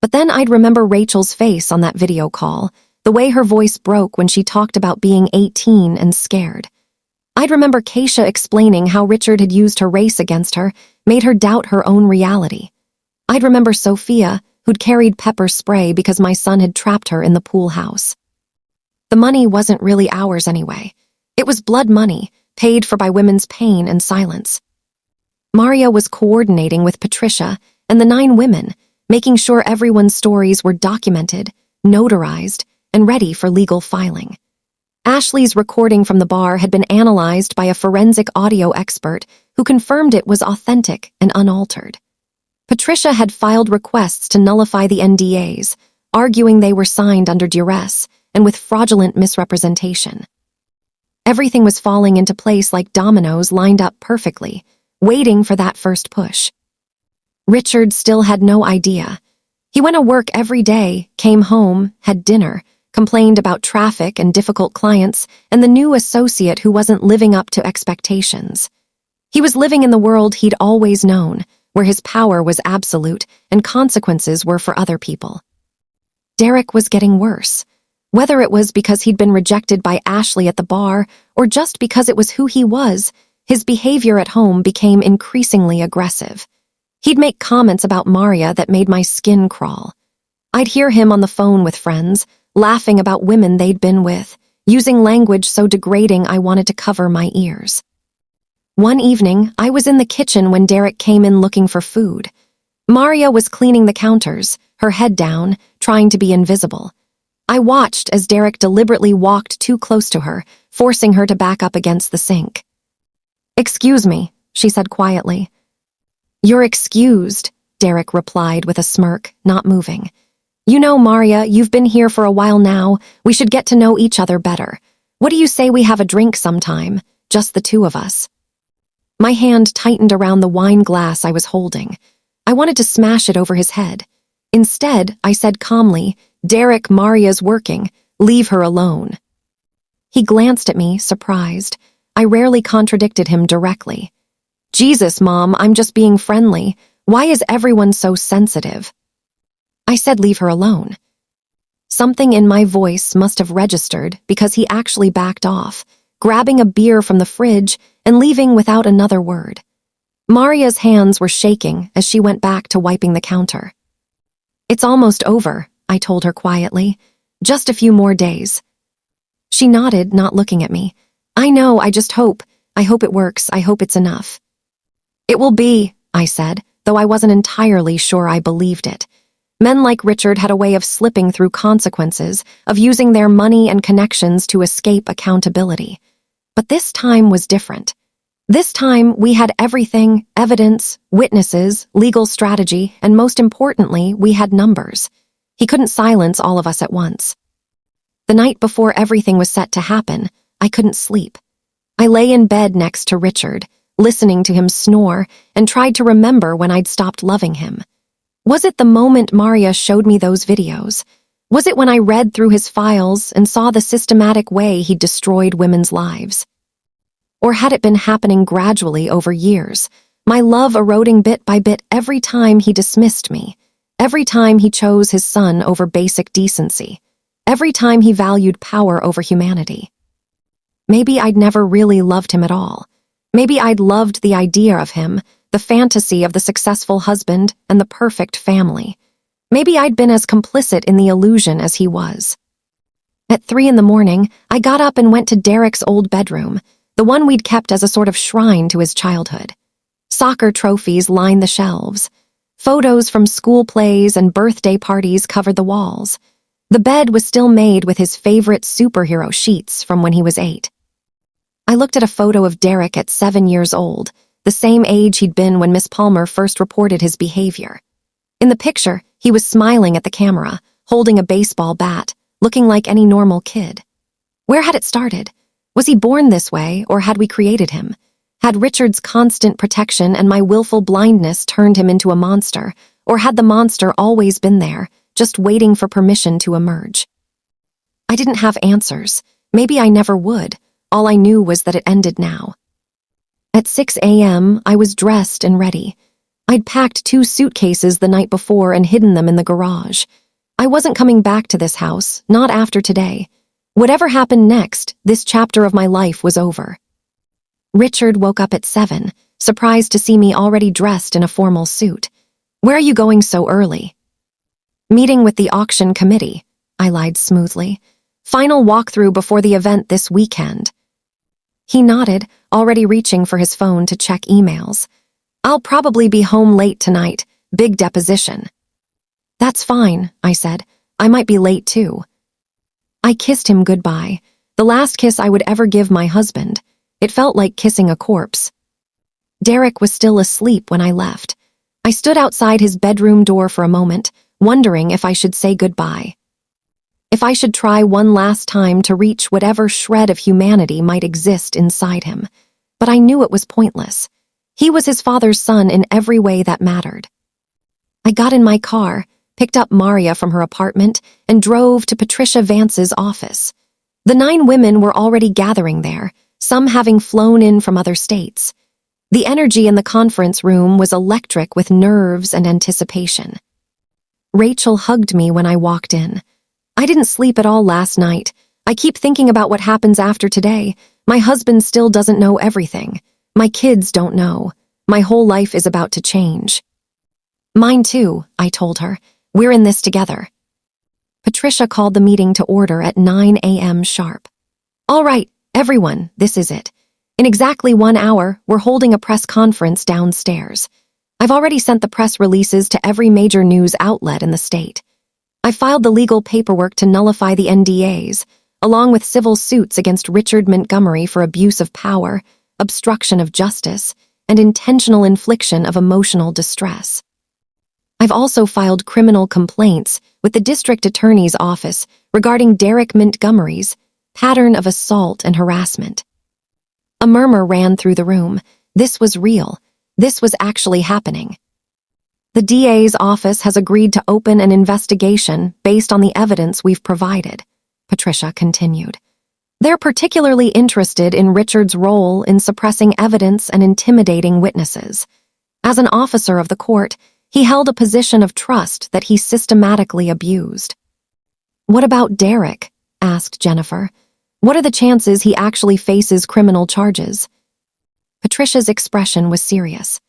A: But then I'd remember Rachel's face on that video call, the way her voice broke when she talked about being 18 and scared. I'd remember Keisha explaining how Richard had used her race against her, made her doubt her own reality. I'd remember Sophia, who'd carried pepper spray because my son had trapped her in the pool house. The money wasn't really ours anyway. It was blood money, paid for by women's pain and silence. Maria was coordinating with Patricia and the 9 women, making sure everyone's stories were documented, notarized, and ready for legal filing. Ashley's recording from the bar had been analyzed by a forensic audio expert who confirmed it was authentic and unaltered. Patricia had filed requests to nullify the NDAs, arguing they were signed under duress and with fraudulent misrepresentation. Everything was falling into place like dominoes lined up perfectly, waiting for that first push. Richard still had no idea. He went to work every day, came home, had dinner, complained about traffic and difficult clients, and the new associate who wasn't living up to expectations. He was living in the world he'd always known, where his power was absolute and consequences were for other people. Derek was getting worse. Whether it was because he'd been rejected by Ashley at the bar or just because it was who he was, his behavior at home became increasingly aggressive. He'd make comments about Maria that made my skin crawl. I'd hear him on the phone with friends, laughing about women they'd been with, using language so degrading I wanted to cover my ears. One evening, I was in the kitchen when Derek came in looking for food. Maria was cleaning the counters, her head down, trying to be invisible. I watched as Derek deliberately walked too close to her, forcing her to back up against the sink. "Excuse me," she said quietly. "You're excused," Derek replied with a smirk, not moving. "You know, Maria, you've been here for a while now. We should get to know each other better. What do you say we have a drink sometime? Just the two of us." My hand tightened around the wine glass I was holding. I wanted to smash it over his head. Instead, I said calmly, "Derek, Maria's working. Leave her alone." He glanced at me, surprised. I rarely contradicted him directly. "Jesus, Mom, I'm just being friendly. Why is everyone so sensitive?" I said leave her alone. Something in my voice must have registered because he actually backed off, grabbing a beer from the fridge and leaving without another word. Maria's hands were shaking as she went back to wiping the counter. "It's almost over," I told her quietly. "Just a few more days." She nodded, not looking at me. "I know, I hope it works, I hope it's enough." "It will be," I said, though I wasn't entirely sure I believed it. Men like Richard had a way of slipping through consequences, of using their money and connections to escape accountability. But this time was different. This time we had everything: evidence, witnesses, legal strategy, and most importantly, we had numbers. He couldn't silence all of us at once. The night before everything was set to happen, I couldn't sleep. I lay in bed next to Richard, listening to him snore, and tried to remember when I'd stopped loving him. Was it the moment Maria showed me those videos? Was it when I read through his files and saw the systematic way he destroyed women's lives? Or had it been happening gradually over years, my love eroding bit by bit every time he dismissed me, every time he chose his son over basic decency, every time he valued power over humanity? Maybe I'd never really loved him at all. Maybe I'd loved the idea of him, the fantasy of the successful husband and the perfect family. Maybe I'd been as complicit in the illusion as he was. At 3 a.m, I got up and went to Derek's old bedroom, the one we'd kept as a sort of shrine to his childhood. Soccer trophies lined the shelves. Photos from school plays and birthday parties covered the walls. The bed was still made with his favorite superhero sheets from when he was 8. I looked at a photo of Derek at 7 years old, the same age he'd been when Miss Palmer first reported his behavior. In the picture, he was smiling at the camera, holding a baseball bat, looking like any normal kid. Where had it started? Was he born this way, or had we created him? Had Richard's constant protection and my willful blindness turned him into a monster, or had the monster always been there, just waiting for permission to emerge? I didn't have answers. Maybe I never would. All I knew was that it ended now. At 6 a.m., I was dressed and ready. I'd packed 2 suitcases the night before and hidden them in the garage. I wasn't coming back to this house, not after today. Whatever happened next, this chapter of my life was over. Richard woke up at 7, surprised to see me already dressed in a formal suit. "Where are you going so early?" "Meeting with the auction committee," I lied smoothly. "Final walkthrough before the event this weekend." He nodded, already reaching for his phone to check emails. "I'll probably be home late tonight. Big deposition." "That's fine," I said. "I might be late too." I kissed him goodbye, the last kiss I would ever give my husband. It felt like kissing a corpse. Derek was still asleep when I left. I stood outside his bedroom door for a moment, wondering if I should say goodbye. If I should try one last time to reach whatever shred of humanity might exist inside him. But I knew it was pointless. He was his father's son in every way that mattered. I got in my car, picked up Maria from her apartment, and drove to Patricia Vance's office. The 9 women were already gathering there, some having flown in from other states. The energy in the conference room was electric with nerves and anticipation. Rachel hugged me when I walked in. I didn't sleep at all last night. I keep thinking about what happens after today. My husband still doesn't know everything. My kids don't know. My whole life is about to change. Mine too, I told her. We're in this together. Patricia called the meeting to order at 9 a.m. sharp. All right, everyone, this is it. In exactly 1 hour, we're holding a press conference downstairs. I've already sent the press releases to every major news outlet in the state. I filed the legal paperwork to nullify the NDAs, along with civil suits against Richard Montgomery for abuse of power, obstruction of justice, and intentional infliction of emotional distress. I've also filed criminal complaints with the district attorney's office regarding Derek Montgomery's pattern of assault and harassment. A murmur ran through the room. This was real. This was actually happening. The DA's office has agreed to open an investigation based on the evidence we've provided, Patricia continued. They're particularly interested in Richard's role in suppressing evidence and intimidating witnesses. As an officer of the court, he held a position of trust that he systematically abused. What about Derek? Asked Jennifer. What are the chances he actually faces criminal charges? Patricia's expression was serious.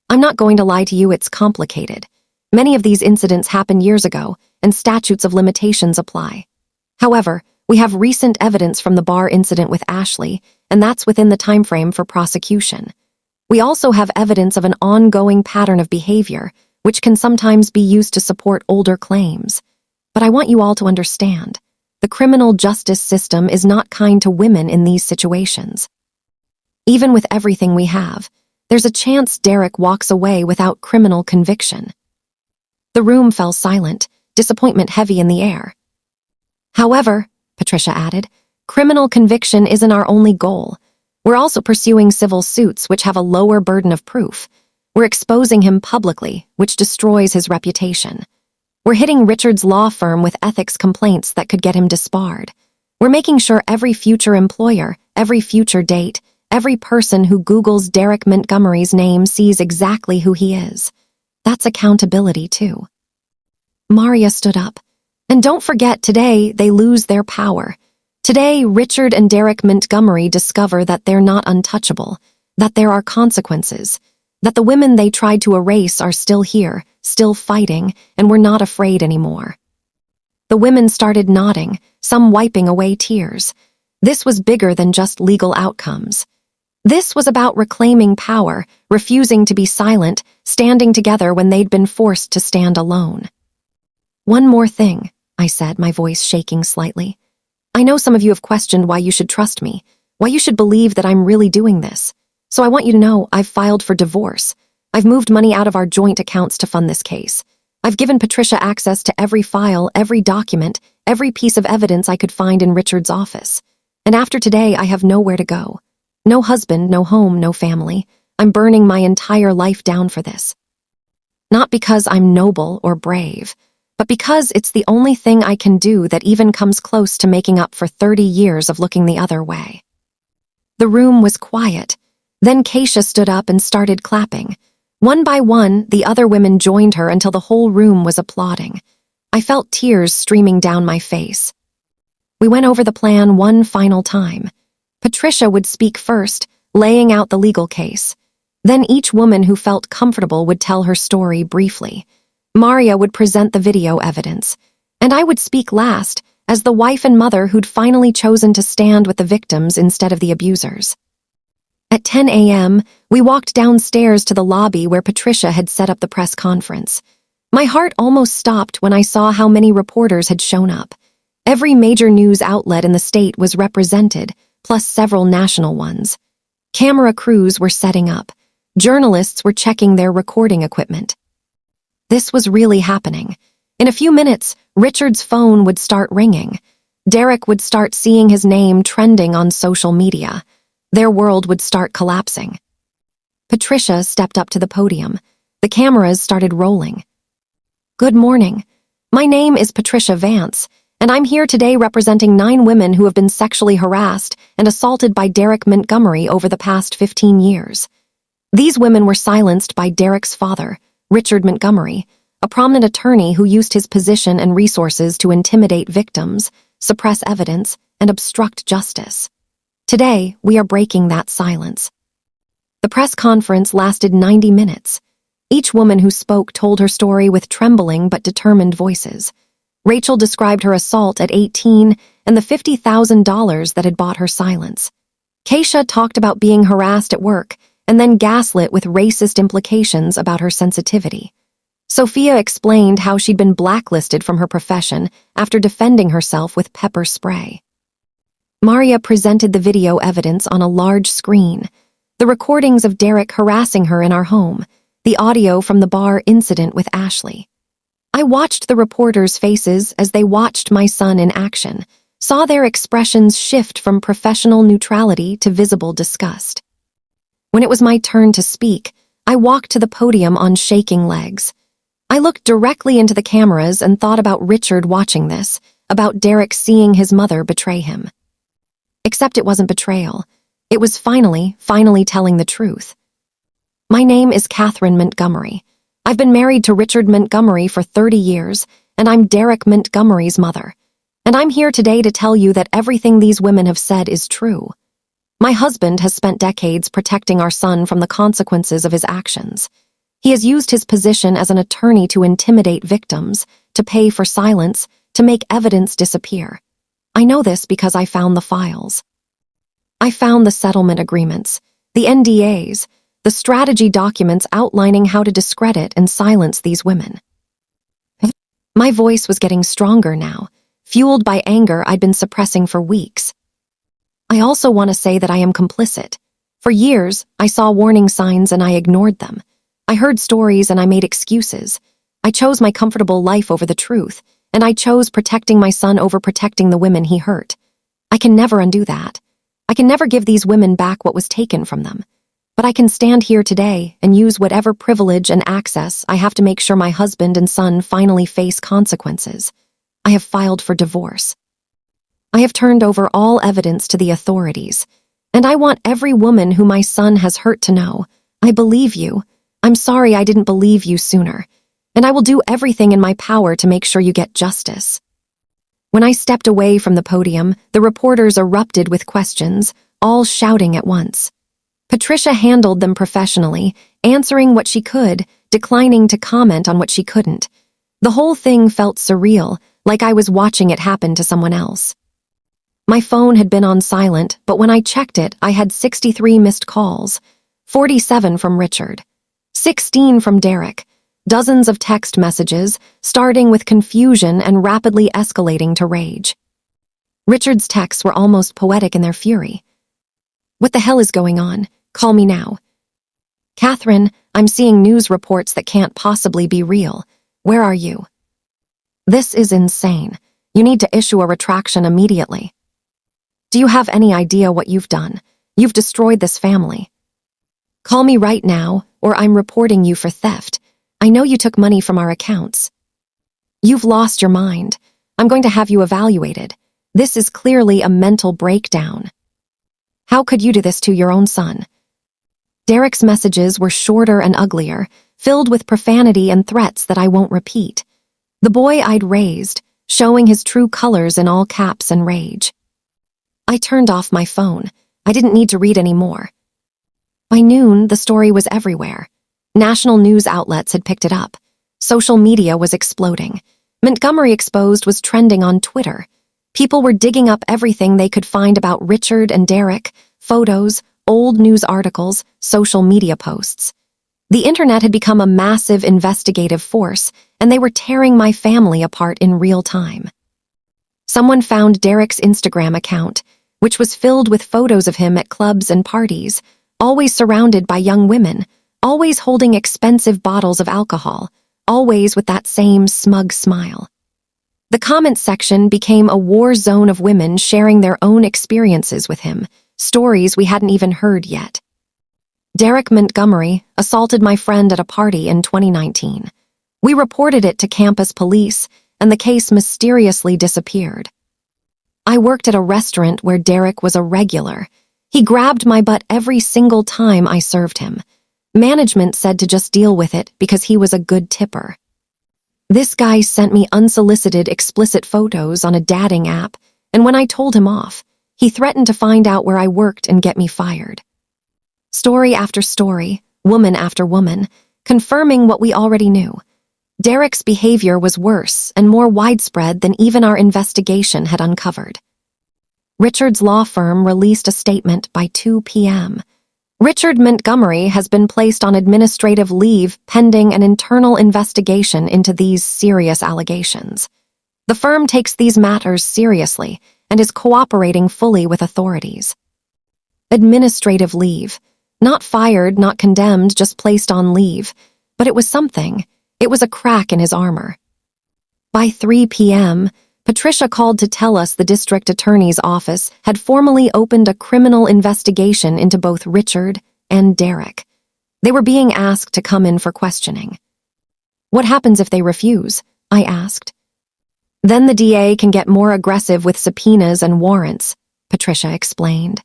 A: I'm not going to lie to you, it's complicated. Many of these incidents happened years ago, and statutes of limitations apply. However, we have recent evidence from the bar incident with Ashley, and that's within the time frame for prosecution. We also have evidence of an ongoing pattern of behavior, which can sometimes be used to support older claims. But I want you all to understand, the criminal justice system is not kind to women in these situations. Even with everything we have, there's a chance Derek walks away without criminal conviction. The room fell silent, disappointment heavy in the air. However, Patricia added, criminal conviction isn't our only goal. We're also pursuing civil suits which have a lower burden of proof. We're exposing him publicly, which destroys his reputation. We're hitting Richard's law firm with ethics complaints that could get him disbarred. We're making sure every future employer, every future date, every person who Googles Derek Montgomery's name sees exactly who he is. That's accountability, too. Maria stood up. And don't forget, today they lose their power. Today, Richard and Derek Montgomery discover that they're not untouchable, that there are consequences, that the women they tried to erase are still here, still fighting, and we're not afraid anymore. The women started nodding, some wiping away tears. This was bigger than just legal outcomes. This was about reclaiming power, refusing to be silent, standing together when they'd been forced to stand alone. One more thing, I said, my voice shaking slightly. I know some of you have questioned why you should trust me, why you should believe that I'm really doing this. So I want you to know I've filed for divorce. I've moved money out of our joint accounts to fund this case. I've given Patricia access to every file, every document, every piece of evidence I could find in Richard's office. And after today, I have nowhere to go. No husband, no home, no family. I'm burning my entire life down for this. Not because I'm noble or brave, but because it's the only thing I can do that even comes close to making up for 30 years of looking the other way. The room was quiet. Then Keisha stood up and started clapping. One by one, the other women joined her until the whole room was applauding. I felt tears streaming down my face. We went over the plan one final time. Patricia would speak first, laying out the legal case. Then each woman who felt comfortable would tell her story briefly. Maria would present the video evidence, and I would speak last, as the wife and mother who'd finally chosen to stand with the victims instead of the abusers. At 10 a.m., we walked downstairs to the lobby where Patricia had set up the press conference. My heart almost stopped when I saw how many reporters had shown up. Every major news outlet in the state was represented, plus several national ones. Camera crews were setting up. Journalists were checking their recording equipment. This was really happening. In a few minutes, Richard's phone would start ringing. Derek would start seeing his name trending on social media. Their world would start collapsing. Patricia stepped up to the podium. The cameras started rolling. Good morning. My name is Patricia Vance, and I'm here today representing 9 women who have been sexually harassed and assaulted by Derek Montgomery over the past 15 years. These women were silenced by Derek's father, Richard Montgomery, a prominent attorney who used his position and resources to intimidate victims, suppress evidence, and obstruct justice. Today, we are breaking that silence. The press conference lasted 90 minutes. Each woman who spoke told her story with trembling but determined voices. Rachel described her assault at 18 and the $50,000 that had bought her silence. Keisha talked about being harassed at work and then gaslit with racist implications about her sensitivity. Sophia explained how she'd been blacklisted from her profession after defending herself with pepper spray. Maria presented the video evidence on a large screen. The recordings of Derek harassing her in our home, the audio from the bar incident with Ashley. I watched the reporters' faces as they watched my son in action, saw their expressions shift from professional neutrality to visible disgust. When it was my turn to speak, I walked to the podium on shaking legs. I looked directly into the cameras and thought about Richard watching this, about Derek seeing his mother betray him. Except it wasn't betrayal. It was finally telling the truth. My name is Catherine Montgomery. I've been married to Richard Montgomery for 30 years, and I'm Derek Montgomery's mother. And I'm here today to tell you that everything these women have said is true. My husband has spent decades protecting our son from the consequences of his actions. He has used his position as an attorney to intimidate victims, to pay for silence, to make evidence disappear. I know this because I found the files. I found the settlement agreements, the NDAs, the strategy documents outlining how to discredit and silence these women. My voice was getting stronger now, fueled by anger I'd been suppressing for weeks. I also want to say that I am complicit. For years, I saw warning signs and I ignored them. I heard stories and I made excuses. I chose my comfortable life over the truth, and I chose protecting my son over protecting the women he hurt. I can never undo that. I can never give these women back what was taken from them. But I can stand here today and use whatever privilege and access I have to make sure my husband and son finally face consequences. I have filed for divorce. I have turned over all evidence to the authorities, and I want every woman who my son has hurt to know, I believe you. I'm sorry I didn't believe you sooner, and I will do everything in my power to make sure you get justice. When I stepped away from the podium, the reporters erupted with questions, all shouting at once. Patricia handled them professionally, answering what she could, declining to comment on what she couldn't. The whole thing felt surreal, like I was watching it happen to someone else. My phone had been on silent, but when I checked it, I had 63 missed calls, 47 from Richard, 16 from Derek, dozens of text messages, starting with confusion and rapidly escalating to rage. Richard's texts were almost poetic in their fury. What the hell is going on? Call me now. Catherine, I'm seeing news reports that can't possibly be real. Where are you? This is insane. You need to issue a retraction immediately. Do you have any idea what you've done? You've destroyed this family. Call me right now, or I'm reporting you for theft. I know you took money from our accounts. You've lost your mind. I'm going to have you evaluated. This is clearly a mental breakdown. How could you do this to your own son? Derek's messages were shorter and uglier, filled with profanity and threats that I won't repeat. The boy I'd raised, showing his true colors in all caps and rage. I turned off my phone. I didn't need to read any more. By noon, the story was everywhere. National news outlets had picked it up. Social media was exploding. Montgomery Exposed was trending on Twitter. People were digging up everything they could find about Richard and Derek, photos, old news articles, social media posts. The internet had become a massive investigative force, and they were tearing my family apart in real time. Someone found Derek's Instagram account, which was filled with photos of him at clubs and parties, always surrounded by young women, always holding expensive bottles of alcohol, always with that same smug smile. The comments section became a war zone of women sharing their own experiences with him, stories we hadn't even heard yet. Derek Montgomery assaulted my friend at a party in 2019. We reported it to campus police, and the case mysteriously disappeared. I worked at a restaurant where Derek was a regular. He grabbed my butt every single time I served him. Management said to just deal with it because he was a good tipper. This guy sent me unsolicited, explicit photos on a dating app, and when I told him off, he threatened to find out where I worked and get me fired. Story after story, woman after woman, confirming what we already knew. Derek's behavior was worse and more widespread than even our investigation had uncovered. Richard's law firm released a statement by 2 p.m. Richard Montgomery has been placed on administrative leave pending an internal investigation into these serious allegations. The firm takes these matters seriously and is cooperating fully with authorities. Administrative leave. Not fired, not condemned, just placed on leave. But it was something. It was a crack in his armor. By 3 p.m., Patricia called to tell us the district attorney's office had formally opened a criminal investigation into both Richard and Derek. They were being asked to come in for questioning. What happens if they refuse? I asked. Then the DA can get more aggressive with subpoenas and warrants, Patricia explained.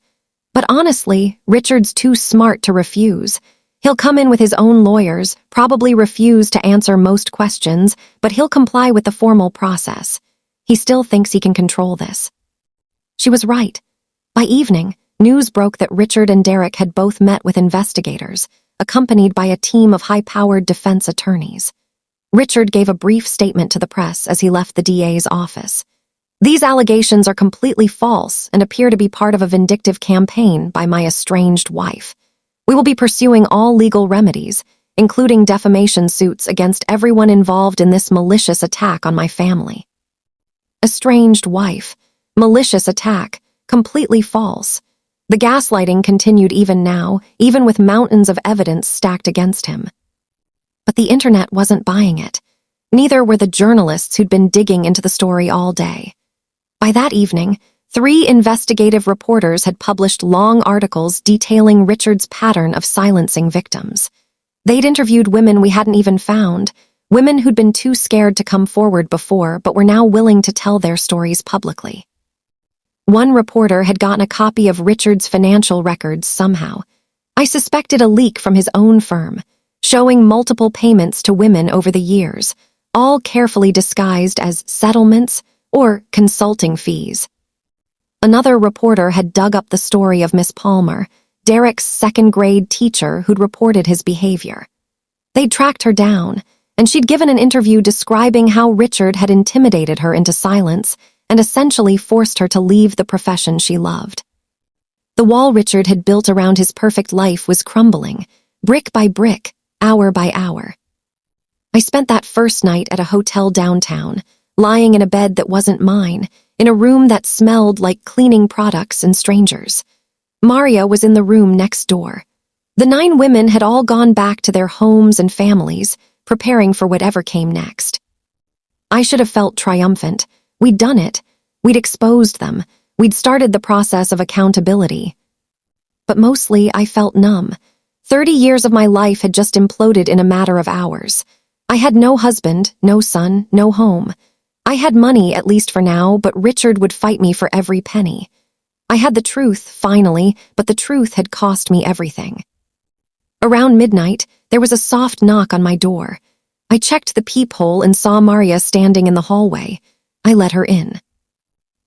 A: But honestly, Richard's too smart to refuse. He'll come in with his own lawyers, probably refuse to answer most questions, but he'll comply with the formal process. He still thinks he can control this. She was right. By evening, news broke that Richard and Derek had both met with investigators, accompanied by a team of high-powered defense attorneys. Richard gave a brief statement to the press as he left the DA's office. These allegations are completely false and appear to be part of a vindictive campaign by my estranged wife. We will be pursuing all legal remedies, including defamation suits against everyone involved in this malicious attack on my family. Estranged wife, malicious attack, completely false. The gaslighting continued even now, even with mountains of evidence stacked against him. But the internet wasn't buying it. Neither were the journalists who'd been digging into the story all day. By that evening, 3 investigative reporters had published long articles detailing Richard's pattern of silencing victims. They'd interviewed women we hadn't even found, women who'd been too scared to come forward before but were now willing to tell their stories publicly. One reporter had gotten a copy of Richard's financial records somehow. I suspected a leak from his own firm, showing multiple payments to women over the years, all carefully disguised as settlements or consulting fees. Another reporter had dug up the story of Miss Palmer, Derek's second-grade teacher who'd reported his behavior. They'd tracked her down, and she'd given an interview describing how Richard had intimidated her into silence and essentially forced her to leave the profession she loved. The wall Richard had built around his perfect life was crumbling, brick by brick, hour by hour. I spent that first night at a hotel downtown, lying in a bed that wasn't mine, in a room that smelled like cleaning products and strangers. Maria was in the room next door. The 9 women had all gone back to their homes and families, preparing for whatever came next. I should have felt triumphant. We'd done it. We'd exposed them. We'd started the process of accountability. But mostly, I felt numb. 30 years of my life had just imploded in a matter of hours. I had no husband, no son, no home. I had money, at least for now, but Richard would fight me for every penny. I had the truth, finally, but the truth had cost me everything. Around midnight, there was a soft knock on my door. I checked the peephole and saw Maria standing in the hallway. I let her in.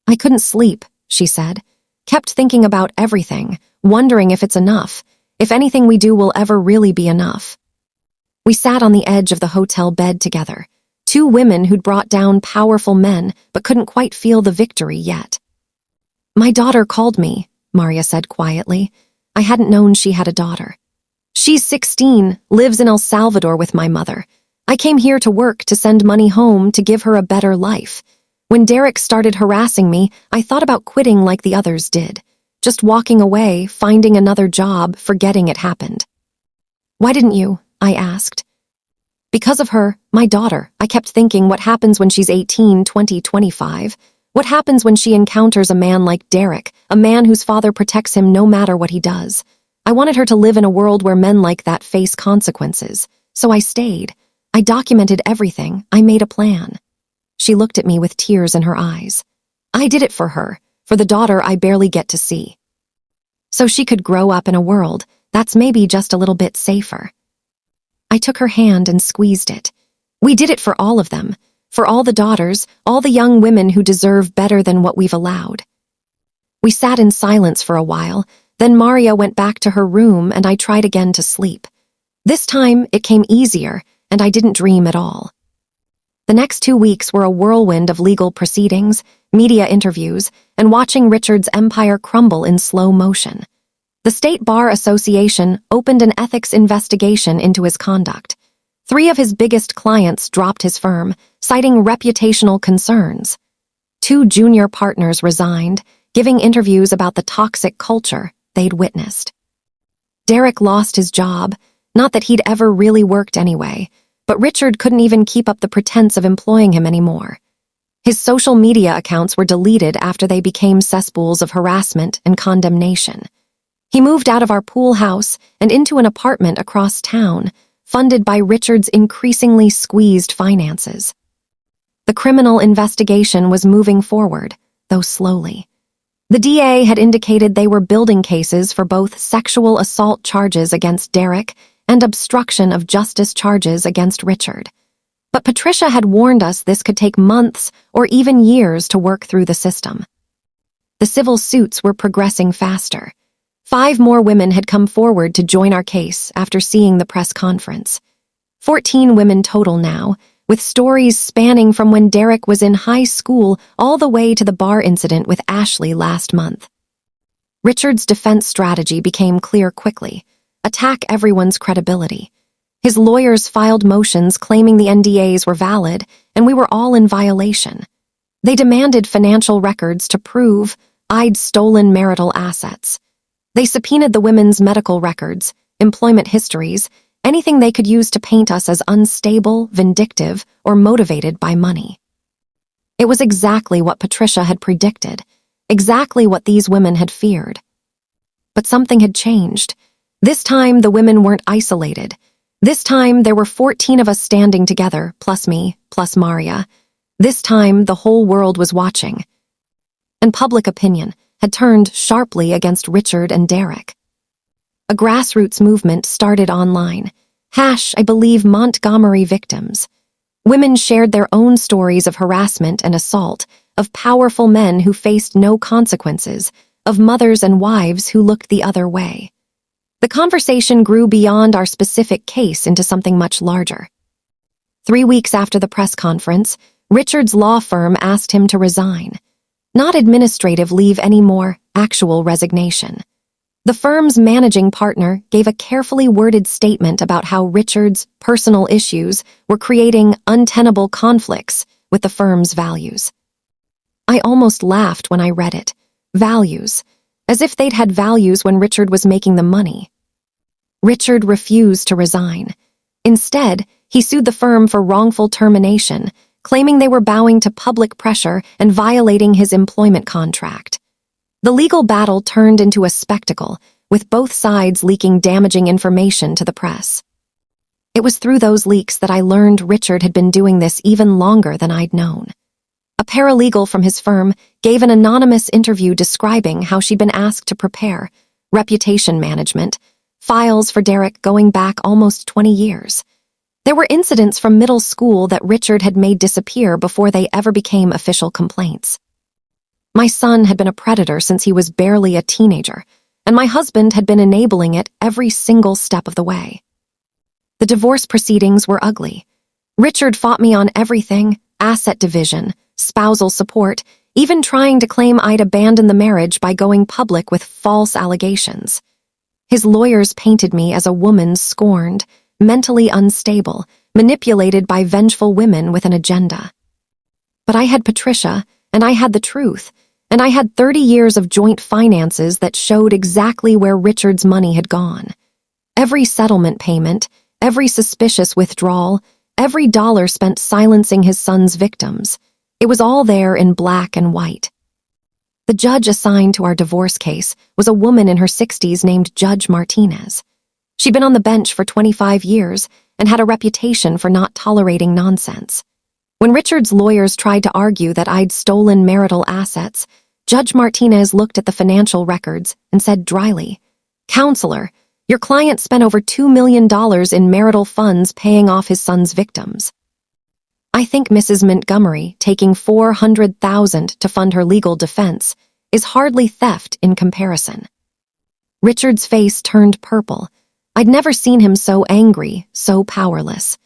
A: I couldn't sleep, she said. Kept thinking about everything, wondering if it's enough, if anything we do will ever really be enough. We sat on the edge of the hotel bed together. 2 women who'd brought down powerful men but couldn't quite feel the victory yet. My daughter called me, Maria said quietly. I hadn't known she had a daughter. She's 16, lives in El Salvador with my mother. I came here to work to send money home to give her a better life. When Derek started harassing me, I thought about quitting like the others did. Just walking away, finding another job, forgetting it happened. Why didn't you? I asked. Because of her, my daughter. I kept thinking, what happens when she's 18, 20, 25? What happens when she encounters a man like Derek, a man whose father protects him no matter what he does? I wanted her to live in a world where men like that face consequences. So I stayed. I documented everything. I made a plan. She looked at me with tears in her eyes. I did it for her, for the daughter I barely get to see. So she could grow up in a world that's maybe just a little bit safer. I took her hand and squeezed it. We did it for all of them, for all the daughters, all the young women who deserve better than what we've allowed. We sat in silence for a while, then Maria went back to her room and I tried again to sleep. This time it came easier and I didn't dream at all. The next 2 weeks were a whirlwind of legal proceedings, media interviews, and watching Richard's empire crumble in slow motion. The State Bar Association opened an ethics investigation into his conduct. 3 of his biggest clients dropped his firm, citing reputational concerns. 2 junior partners resigned, giving interviews about the toxic culture they'd witnessed. Derek lost his job, not that he'd ever really worked anyway, but Richard couldn't even keep up the pretense of employing him anymore. His social media accounts were deleted after they became cesspools of harassment and condemnation. He moved out of our pool house and into an apartment across town, funded by Richard's increasingly squeezed finances. The criminal investigation was moving forward, though slowly. The DA had indicated they were building cases for both sexual assault charges against Derek and obstruction of justice charges against Richard. But Patricia had warned us this could take months or even years to work through the system. The civil suits were progressing faster. 5 more women had come forward to join our case after seeing the press conference. 14 women total now, with stories spanning from when Derek was in high school all the way to the bar incident with Ashley last month. Richard's defense strategy became clear quickly: attack everyone's credibility. His lawyers filed motions claiming the NDAs were valid, and we were all in violation. They demanded financial records to prove I'd stolen marital assets. They subpoenaed the women's medical records, employment histories, anything they could use to paint us as unstable, vindictive, or motivated by money. It was exactly what Patricia had predicted, exactly what these women had feared. But something had changed. This time, the women weren't isolated. This time, there were 14 of us standing together, plus me, plus Maria. This time, the whole world was watching. And public opinion had turned sharply against Richard and Derek. A grassroots movement started online. I believe Montgomery victims. Women shared their own stories of harassment and assault, of powerful men who faced no consequences, of mothers and wives who looked the other way. The conversation grew beyond our specific case into something much larger. 3 weeks after the press conference, Richard's law firm asked him to resign. Not administrative leave anymore, actual resignation. The firm's managing partner gave a carefully worded statement about how Richard's personal issues were creating untenable conflicts with the firm's values. I almost laughed when I read it. Values. As if they'd had values when Richard was making the money. Richard refused to resign. Instead, he sued the firm for wrongful termination, claiming they were bowing to public pressure and violating his employment contract. The legal battle turned into a spectacle, with both sides leaking damaging information to the press. It was through those leaks that I learned Richard had been doing this even longer than I'd known. A paralegal from his firm gave an anonymous interview describing how she'd been asked to prepare reputation management, files for Derek going back almost 20 years. There were incidents from middle school that Richard had made disappear before they ever became official complaints. My son had been a predator since he was barely a teenager, and my husband had been enabling it every single step of the way. The divorce proceedings were ugly. Richard fought me on everything: asset division, spousal support, even trying to claim I'd abandoned the marriage by going public with false allegations. His lawyers painted me as a woman scorned, mentally unstable, manipulated by vengeful women with an agenda. But I had Patricia, and I had the truth, and I had 30 years of joint finances that showed exactly where Richard's money had gone. Every settlement payment, every suspicious withdrawal, every dollar spent silencing his son's victims. It was all there in black and white. The judge assigned to our divorce case was a woman in her 60s named Judge Martinez. She'd been on the bench for 25 years, and had a reputation for not tolerating nonsense. When Richard's lawyers tried to argue that I'd stolen marital assets, Judge Martinez looked at the financial records and said dryly, "Counselor, your client spent over $2 million in marital funds paying off his son's victims." I think Mrs. Montgomery taking $400,000 to fund her legal defense is hardly theft in comparison. Richard's face turned purple. I'd never seen him so angry, so powerless.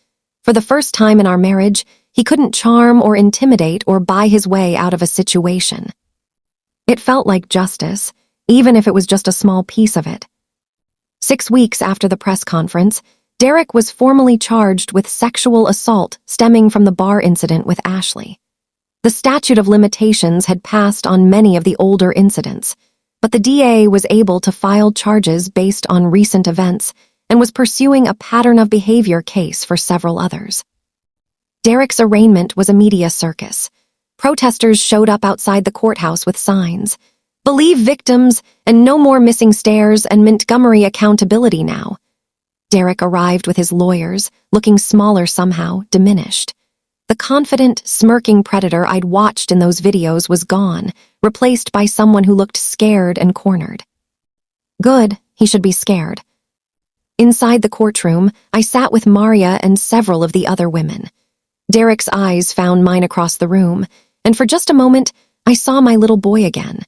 A: For the first time in our marriage, he couldn't charm or intimidate or buy his way out of a situation. It felt like justice, even if it was just a small piece of it. 6 weeks after the press conference, Derek was formally charged with sexual assault stemming from the bar incident with Ashley. The statute of limitations had passed on many of the older incidents, but the DA was able to file charges based on recent events and was pursuing a pattern of behavior case for several others. Derek's arraignment was a media circus. Protesters showed up outside the courthouse with signs, "Believe victims," and "No more missing stairs," and "Montgomery accountability now." Derek arrived with his lawyers, looking smaller somehow, diminished. The confident, smirking predator I'd watched in those videos was gone, replaced by someone who looked scared and cornered. Good, he should be scared. Inside the courtroom, I sat with Maria and several of the other women. Derek's eyes found mine across the room, and for just a moment, I saw my little boy again.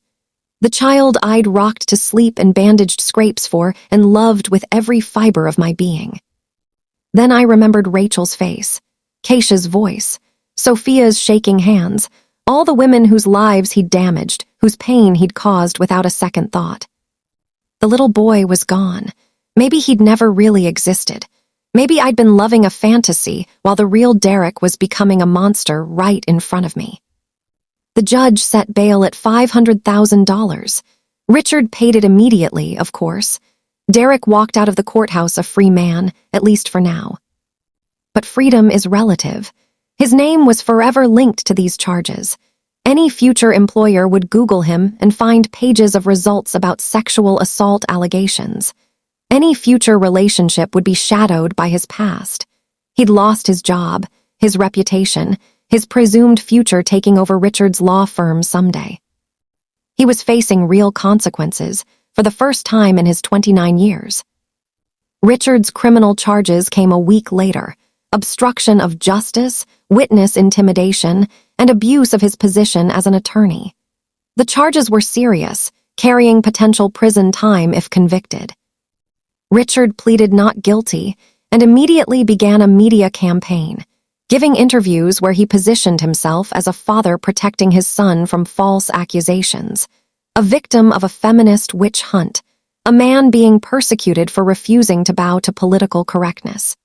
A: The child I'd rocked to sleep and bandaged scrapes for and loved with every fiber of my being. Then I remembered Rachel's face, Keisha's voice, Sophia's shaking hands, all the women whose lives he'd damaged, whose pain he'd caused without a second thought. The little boy was gone. Maybe he'd never really existed. Maybe I'd been loving a fantasy while the real Derek was becoming a monster right in front of me. The judge set bail at $500,000. Richard paid it immediately, of course. Derek walked out of the courthouse a free man, at least for now. But freedom is relative. His name was forever linked to these charges. Any future employer would Google him and find pages of results about sexual assault allegations. Any future relationship would be shadowed by his past. He'd lost his job, his reputation, his presumed future taking over Richard's law firm someday. He was facing real consequences for the first time in his 29 years. Richard's criminal charges came a week later: obstruction of justice, witness intimidation, and abuse of his position as an attorney. The charges were serious, carrying potential prison time if convicted. Richard pleaded not guilty and immediately began a media campaign, giving interviews where he positioned himself as a father protecting his son from false accusations, a victim of a feminist witch hunt, a man being persecuted for refusing to bow to political correctness.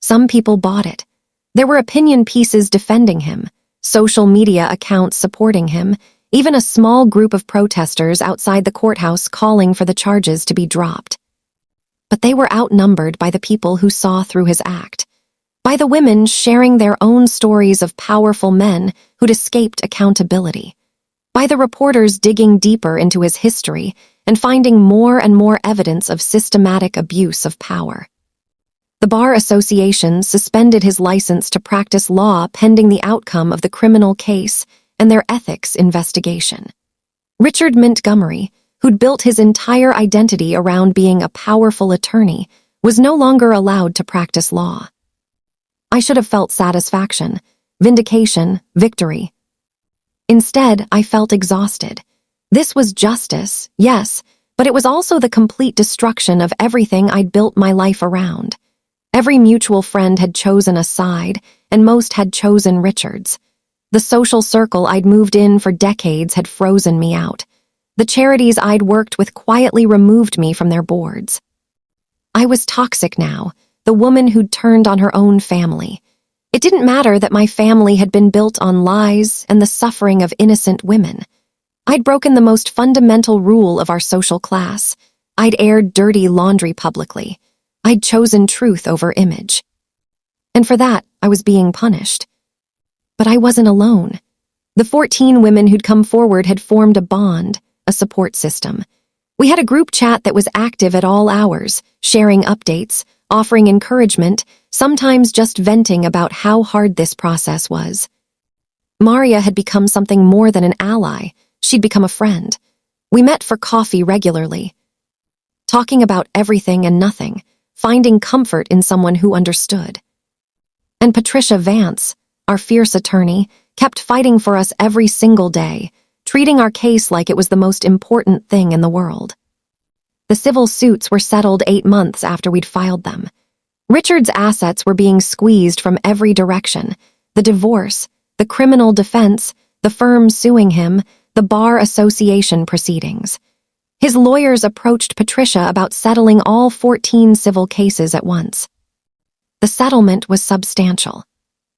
A: Some people bought it. There were opinion pieces defending him, social media accounts supporting him, even a small group of protesters outside the courthouse calling for the charges to be dropped. But they were outnumbered by the people who saw through his act, by the women sharing their own stories of powerful men who'd escaped accountability, by the reporters digging deeper into his history and finding more and more evidence of systematic abuse of power. The Bar Association suspended his license to practice law pending the outcome of the criminal case and their ethics investigation. Richard Montgomery, who'd built his entire identity around being a powerful attorney, was no longer allowed to practice law. I should have felt satisfaction, vindication, victory. Instead, I felt exhausted. This was justice, yes, but it was also the complete destruction of everything I'd built my life around. Every mutual friend had chosen a side, and most had chosen Richard's. The social circle I'd moved in for decades had frozen me out. The charities I'd worked with quietly removed me from their boards. I was toxic now, the woman who'd turned on her own family. It didn't matter that my family had been built on lies and the suffering of innocent women. I'd broken the most fundamental rule of our social class. I'd aired dirty laundry publicly. I'd chosen truth over image. And for that, I was being punished. But I wasn't alone. The 14 women who'd come forward had formed a bond, a support system. We had a group chat that was active at all hours, sharing updates, offering encouragement, sometimes just venting about how hard this process was. Maria had become something more than an ally. She'd become a friend. We met for coffee regularly, talking about everything and nothing, finding comfort in someone who understood. And Patricia Vance, our fierce attorney, kept fighting for us every single day, treating our case like it was the most important thing in the world. The civil suits were settled 8 months after we'd filed them. Richard's assets were being squeezed from every direction: the divorce, the criminal defense, the firm suing him, the bar association proceedings. His lawyers approached Patricia about settling all 14 civil cases at once. The settlement was substantial.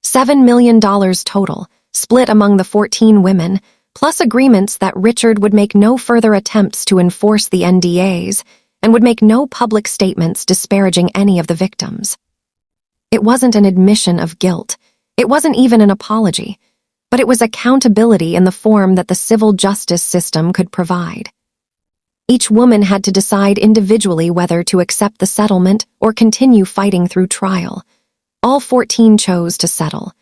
A: $7 million total, split among the 14 women, plus agreements that Richard would make no further attempts to enforce the NDAs and would make no public statements disparaging any of the victims. It wasn't an admission of guilt. It wasn't even an apology, but it was accountability in the form that the civil justice system could provide. Each woman had to decide individually whether to accept the settlement or continue fighting through trial. All 14 chose to settle.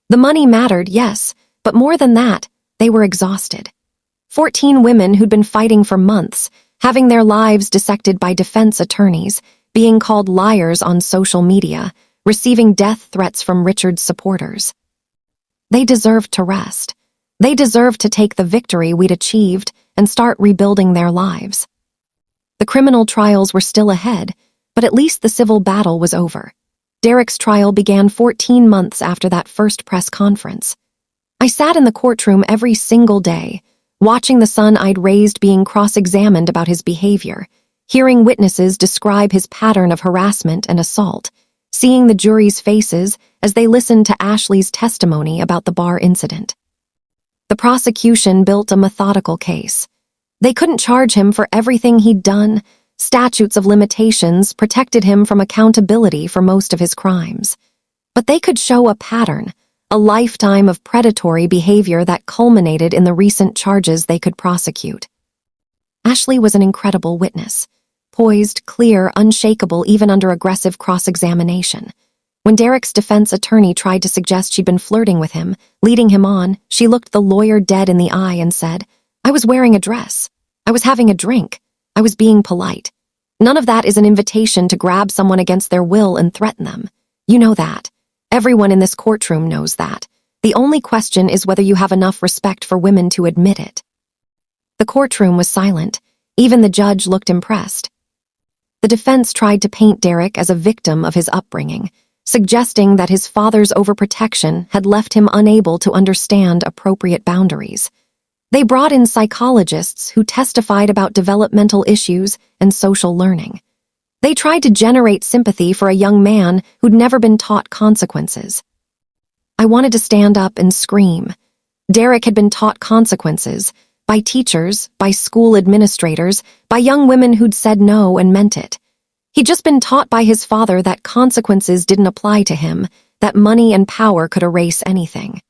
A: The money mattered, yes, but more than that, they were exhausted. 14 women who'd been fighting for months, having their lives dissected by defense attorneys, being called liars on social media, receiving death threats from Richard's supporters. They deserved to rest. They deserved to take the victory we'd achieved and start rebuilding their lives. The criminal trials were still ahead, but at least the civil battle was over. Derek's trial began 14 months after that first press conference. I sat in the courtroom every single day, watching the son I'd raised being cross-examined about his behavior, hearing witnesses describe his pattern of harassment and assault, seeing the jury's faces as they listened to Ashley's testimony about the bar incident. The prosecution built a methodical case. They couldn't charge him for everything he'd done. Statutes of limitations protected him from accountability for most of his crimes. But they could show a pattern, a lifetime of predatory behavior that culminated in the recent charges they could prosecute. Ashley was an incredible witness, poised, clear, unshakable even under aggressive cross-examination. When Derek's defense attorney tried to suggest she'd been flirting with him, leading him on, she looked the lawyer dead in the eye and said, "I was wearing a dress. I was having a drink. I was being polite. None of that is an invitation to grab someone against their will and threaten them. You know that. Everyone in this courtroom knows that. The only question is whether you have enough respect for women to admit it." The courtroom was silent. Even the judge looked impressed. The defense tried to paint Derek as a victim of his upbringing, suggesting that his father's overprotection had left him unable to understand appropriate boundaries. They brought in psychologists who testified about developmental issues and social learning. They tried to generate sympathy for a young man who'd never been taught consequences. I wanted to stand up and scream. Derek had been taught consequences by teachers, by school administrators, by young women who'd said no and meant it. He'd just been taught by his father that consequences didn't apply to him, that money and power could erase anything.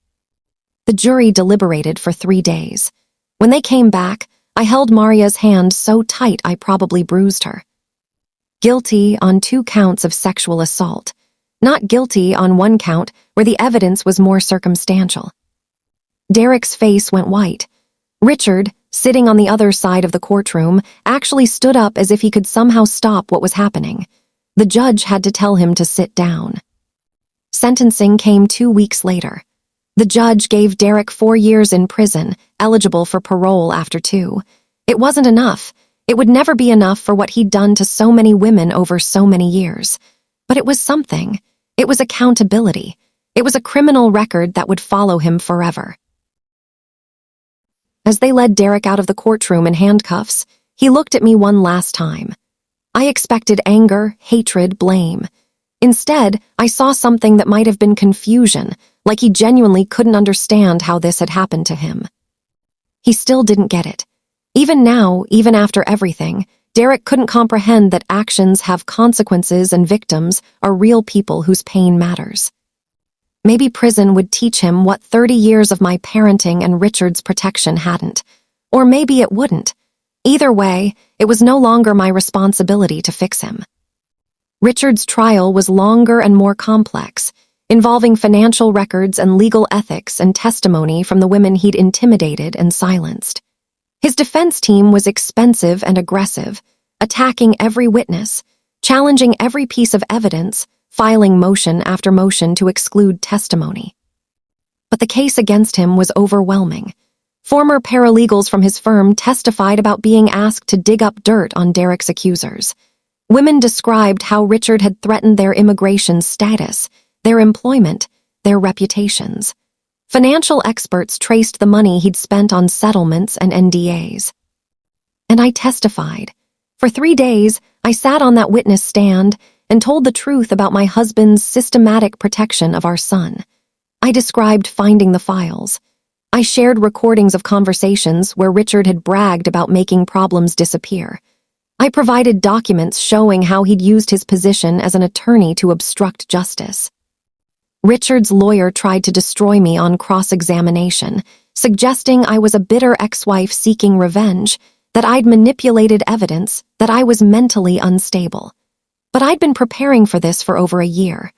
A: The jury deliberated for 3 days. When they came back, I held Maria's hand so tight I probably bruised her. Guilty on 2 counts of sexual assault. Not guilty on 1 count where the evidence was more circumstantial. Derek's face went white. Richard, sitting on the other side of the courtroom, actually stood up as if he could somehow stop what was happening. The judge had to tell him to sit down. Sentencing came 2 weeks later. The judge gave Derek 4 years in prison, eligible for parole after 2. It wasn't enough. It would never be enough for what he'd done to so many women over so many years. But it was something. It was accountability. It was a criminal record that would follow him forever. As they led Derek out of the courtroom in handcuffs, he looked at me one last time. I expected anger, hatred, blame. Instead, I saw something that might have been confusion, like he genuinely couldn't understand how this had happened to him. He still didn't get it. Even now, even after everything, Derek couldn't comprehend that actions have consequences and victims are real people whose pain matters. Maybe prison would teach him what 30 years of my parenting and Richard's protection hadn't. Or maybe it wouldn't. Either way, it was no longer my responsibility to fix him. Richard's trial was longer and more complex, involving financial records and legal ethics and testimony from the women he'd intimidated and silenced. His defense team was expensive and aggressive, attacking every witness, challenging every piece of evidence, filing motion after motion to exclude testimony. But the case against him was overwhelming. Former paralegals from his firm testified about being asked to dig up dirt on Derek's accusers. Women described how Richard had threatened their immigration status, their employment, their reputations. Financial experts traced the money he'd spent on settlements and NDAs. And I testified. For 3 days, I sat on that witness stand and told the truth about my husband's systematic protection of our son. I described finding the files. I shared recordings of conversations where Richard had bragged about making problems disappear. I provided documents showing how he'd used his position as an attorney to obstruct justice. Richard's lawyer tried to destroy me on cross-examination, suggesting I was a bitter ex-wife seeking revenge, that I'd manipulated evidence, that I was mentally unstable. But I'd been preparing for this for over a year.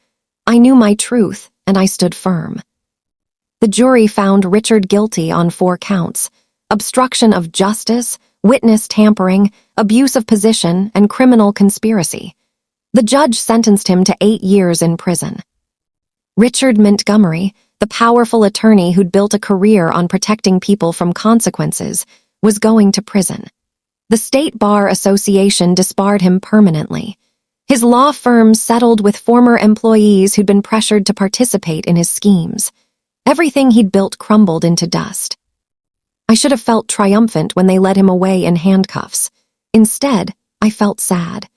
A: I knew my truth, and I stood firm. The jury found Richard guilty on 4 counts: obstruction of justice, witness tampering, abuse of position, and criminal conspiracy. The judge sentenced him to 8 years in prison. Richard Montgomery, the powerful attorney who'd built a career on protecting people from consequences, was going to prison. The State Bar Association disbarred him permanently. His law firm settled with former employees who'd been pressured to participate in his schemes. Everything he'd built crumbled into dust. I should have felt triumphant when they led him away in handcuffs. Instead, I felt sad.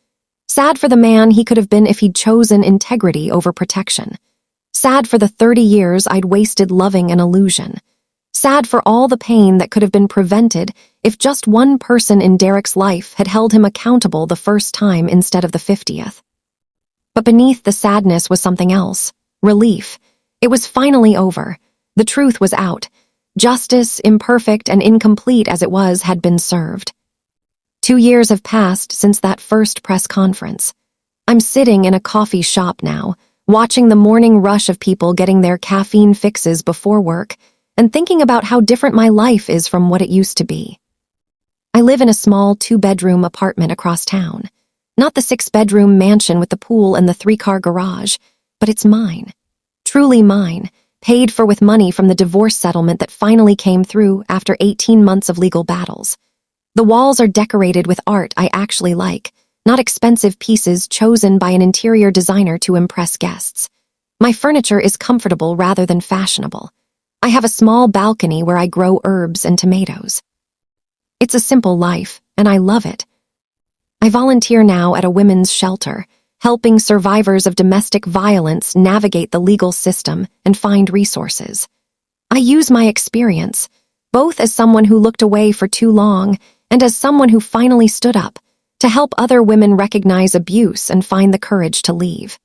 A: Sad for the man he could have been if he'd chosen integrity over protection. Sad for the 30 years I'd wasted loving an illusion. Sad for all the pain that could have been prevented if just one person in Derek's life had held him accountable the first time instead of the 50th. But beneath the sadness was something else: relief. It was finally over. The truth was out. Justice, imperfect and incomplete as it was, had been served. 2 years have passed since that first press conference. I'm sitting in a coffee shop now, watching the morning rush of people getting their caffeine fixes before work, and thinking about how different my life is from what it used to be. I live in a small 2-bedroom apartment across town. Not the 6-bedroom mansion with the pool and the 3-car garage, but it's mine. Truly mine, paid for with money from the divorce settlement that finally came through after 18 months of legal battles. The walls are decorated with art I actually like, not expensive pieces chosen by an interior designer to impress guests. My furniture is comfortable rather than fashionable. I have a small balcony where I grow herbs and tomatoes. It's a simple life, and I love it. I volunteer now at a women's shelter, helping survivors of domestic violence navigate the legal system and find resources. I use my experience, both as someone who looked away for too long and as someone who finally stood up, to help other women recognize abuse and find the courage to leave.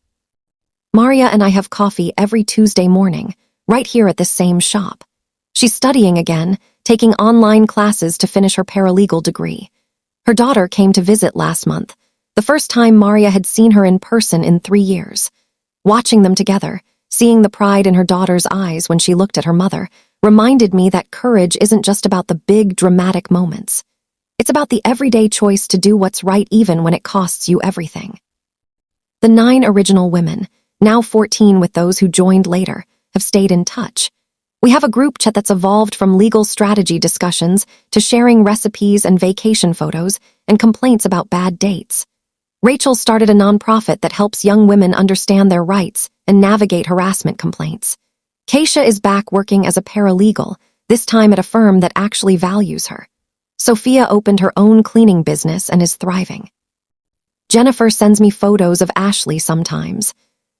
A: Maria and I have coffee every Tuesday morning, right here at this same shop. She's studying again, taking online classes to finish her paralegal degree. Her daughter came to visit last month, the first time Maria had seen her in person in 3 years. Watching them together, seeing the pride in her daughter's eyes when she looked at her mother, reminded me that courage isn't just about the big, dramatic moments. It's about the everyday choice to do what's right even when it costs you everything. The 9 original women, now 14 with those who joined later, have stayed in touch. We have a group chat that's evolved from legal strategy discussions to sharing recipes and vacation photos and complaints about bad dates. Rachel started a nonprofit that helps young women understand their rights and navigate harassment complaints. Keisha is back working as a paralegal, this time at a firm that actually values her. Sophia opened her own cleaning business and is thriving. Jennifer sends me photos of Ashley sometimes.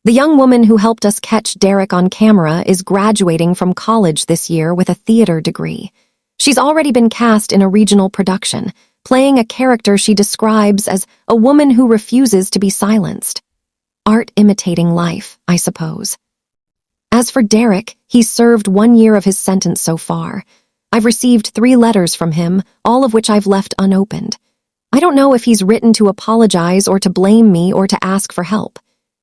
A: The young woman who helped us catch Derek on camera is graduating from college this year with a theater degree. She's already been cast in a regional production, playing a character she describes as a woman who refuses to be silenced. Art imitating life, I suppose. As for Derek, he's served 1 year of his sentence so far. I've received 3 letters from him, all of which I've left unopened. I don't know if he's written to apologize or to blame me or to ask for help.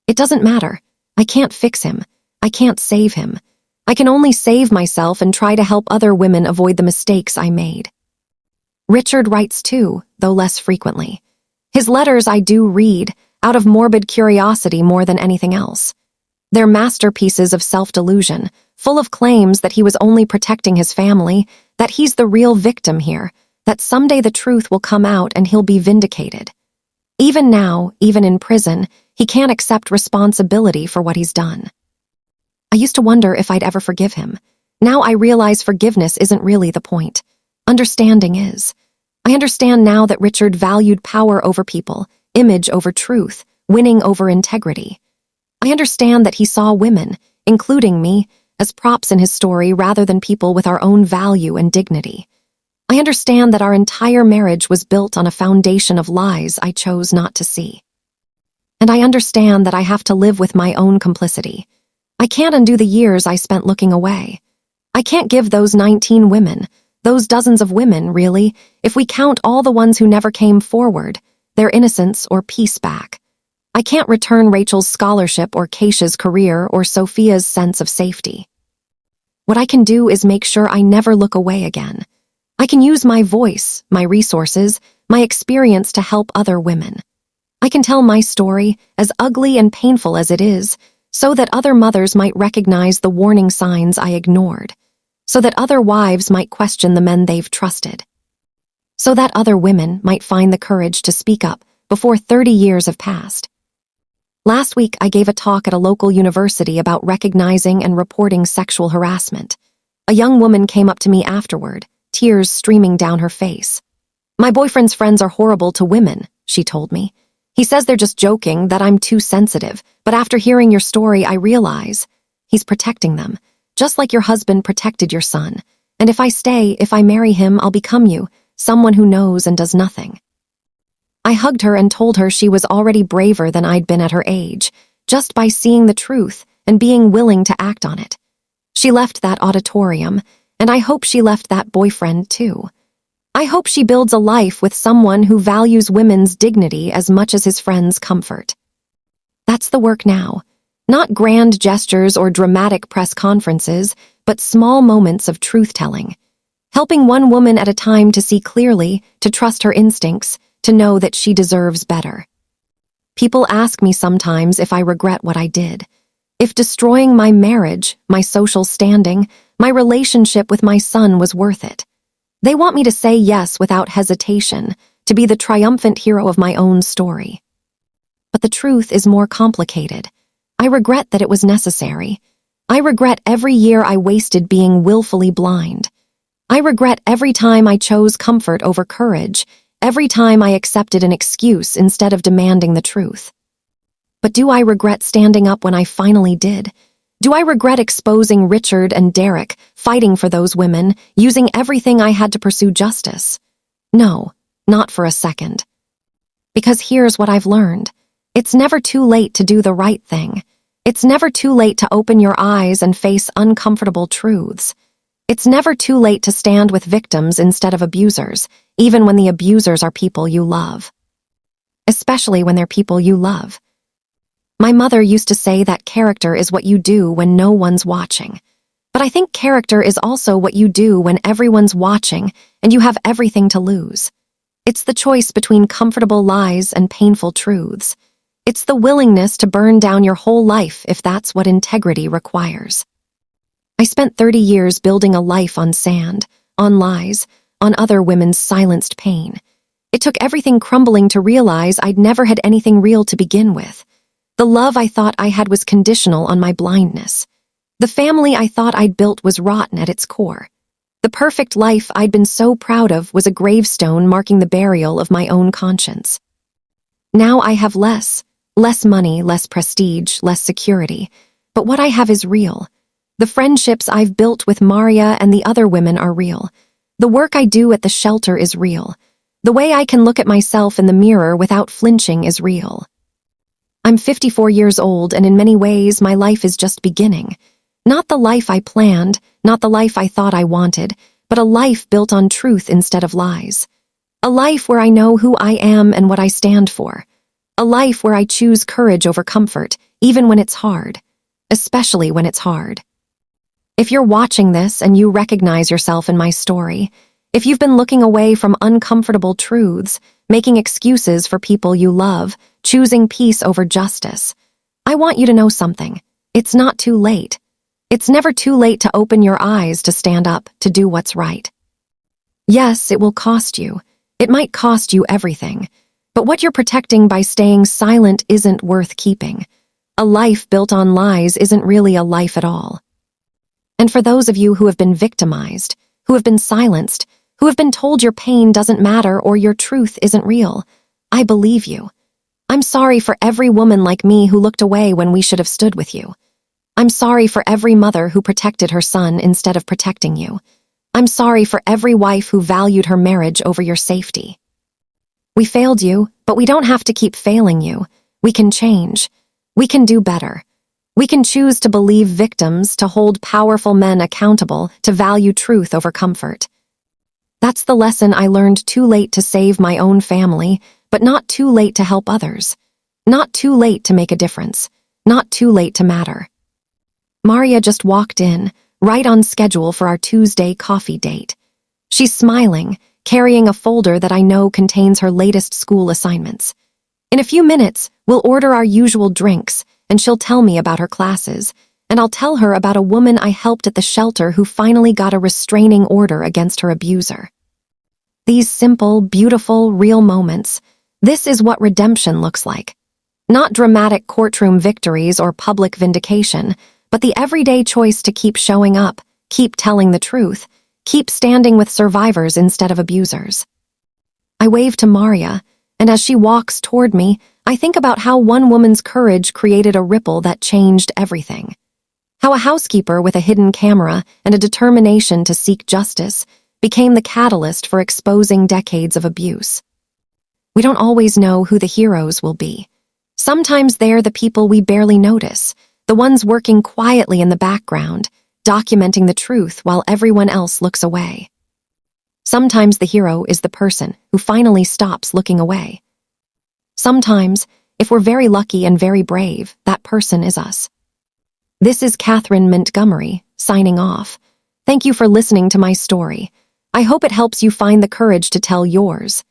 A: It doesn't matter. I can't fix him. I can't save him. I can only save myself and try to help other women avoid the mistakes I made. Richard writes too, though less frequently. His letters I do read, out of morbid curiosity more than anything else. They're masterpieces of self-delusion, full of claims that he was only protecting his family, that he's the real victim here, that someday the truth will come out and he'll be vindicated. Even now, even in prison, he can't accept responsibility for what he's done. I used to wonder if I'd ever forgive him. Now I realize forgiveness isn't really the point. Understanding is. I understand now that Richard valued power over people, image over truth, winning over integrity. I understand that he saw women, including me, as props in his story rather than people with our own value and dignity. I understand that our entire marriage was built on a foundation of lies I chose not to see. And I understand that I have to live with my own complicity. I can't undo the years I spent looking away. I can't give those 19 women, those dozens of women, really, if we count all the ones who never came forward, their innocence or peace back. I can't return Rachel's scholarship or Keisha's career or Sophia's sense of safety. What I can do is make sure I never look away again. I can use my voice, my resources, my experience to help other women. I can tell my story, as ugly and painful as it is, so that other mothers might recognize the warning signs I ignored, so that other wives might question the men they've trusted, so that other women might find the courage to speak up before 30 years have passed. Last week, I gave a talk at a local university about recognizing and reporting sexual harassment. A young woman came up to me afterward, tears streaming down her face. My boyfriend's friends are horrible to women, she told me. He says they're just joking, that I'm too sensitive, but after hearing your story, I realize he's protecting them, just like your husband protected your son. And if I stay, if I marry him, I'll become you, someone who knows and does nothing. I hugged her and told her she was already braver than I'd been at her age, just by seeing the truth and being willing to act on it. She left that auditorium, and I hope she left that boyfriend too. I hope she builds a life with someone who values women's dignity as much as his friends' comfort. That's the work now. Not grand gestures or dramatic press conferences, but small moments of truth-telling. Helping one woman at a time to see clearly, to trust her instincts, to know that she deserves better. People ask me sometimes if I regret what I did. If destroying my marriage, my social standing, my relationship with my son was worth it. They want me to say yes without hesitation, to be the triumphant hero of my own story. But the truth is more complicated. I regret that it was necessary. I regret every year I wasted being willfully blind. I regret every time I chose comfort over courage, every time I accepted an excuse instead of demanding the truth. But do I regret standing up when I finally did? Do I regret exposing Richard and Derek, fighting for those women, using everything I had to pursue justice? No, not for a second. Because here's what I've learned. It's never too late to do the right thing. It's never too late to open your eyes and face uncomfortable truths. It's never too late to stand with victims instead of abusers, even when the abusers are people you love. Especially when they're people you love. My mother used to say that character is what you do when no one's watching. But I think character is also what you do when everyone's watching and you have everything to lose. It's the choice between comfortable lies and painful truths. It's the willingness to burn down your whole life if that's what integrity requires. I spent 30 years building a life on sand, on lies, on other women's silenced pain. It took everything crumbling to realize I'd never had anything real to begin with. The love I thought I had was conditional on my blindness. The family I thought I'd built was rotten at its core. The perfect life I'd been so proud of was a gravestone marking the burial of my own conscience. Now I have less money, less prestige, less security. But what I have is real. The friendships I've built with Maria and the other women are real. The work I do at the shelter is real. The way I can look at myself in the mirror without flinching is real. I'm 54 years old, and in many ways, my life is just beginning. Not the life I planned, not the life I thought I wanted, but a life built on truth instead of lies. A life where I know who I am and what I stand for. A life where I choose courage over comfort, even when it's hard. Especially when it's hard. If you're watching this and you recognize yourself in my story, if you've been looking away from uncomfortable truths, making excuses for people you love, choosing peace over justice, I want you to know something. It's not too late. It's never too late to open your eyes, to stand up, to do what's right. Yes, it will cost you. It might cost you everything. But what you're protecting by staying silent isn't worth keeping. A life built on lies isn't really a life at all. And for those of you who have been victimized, who have been silenced, who have been told your pain doesn't matter or your truth isn't real, I believe you. I'm sorry for every woman like me who looked away when we should have stood with you. I'm sorry for every mother who protected her son instead of protecting you. I'm sorry for every wife who valued her marriage over your safety. We failed you, but we don't have to keep failing you. We can change. We can do better. We can choose to believe victims, to hold powerful men accountable, to value truth over comfort. That's the lesson I learned too late to save my own family, but not too late to help others. Not too late to make a difference. Not too late to matter. Maria just walked in, right on schedule for our Tuesday coffee date. She's smiling, carrying a folder that I know contains her latest school assignments. In a few minutes, we'll order our usual drinks, and she'll tell me about her classes, and I'll tell her about a woman I helped at the shelter who finally got a restraining order against her abuser. These simple, beautiful, real moments, this is what redemption looks like. Not dramatic courtroom victories or public vindication, but the everyday choice to keep showing up, keep telling the truth, keep standing with survivors instead of abusers. I wave to Maria, and as she walks toward me, I think about how one woman's courage created a ripple that changed everything. How a housekeeper with a hidden camera and a determination to seek justice became the catalyst for exposing decades of abuse. We don't always know who the heroes will be. Sometimes they're the people we barely notice, the ones working quietly in the background, documenting the truth while everyone else looks away. Sometimes the hero is the person who finally stops looking away. Sometimes, if we're very lucky and very brave, that person is us. This is Catherine Montgomery, signing off. Thank you for listening to my story. I hope it helps you find the courage to tell yours.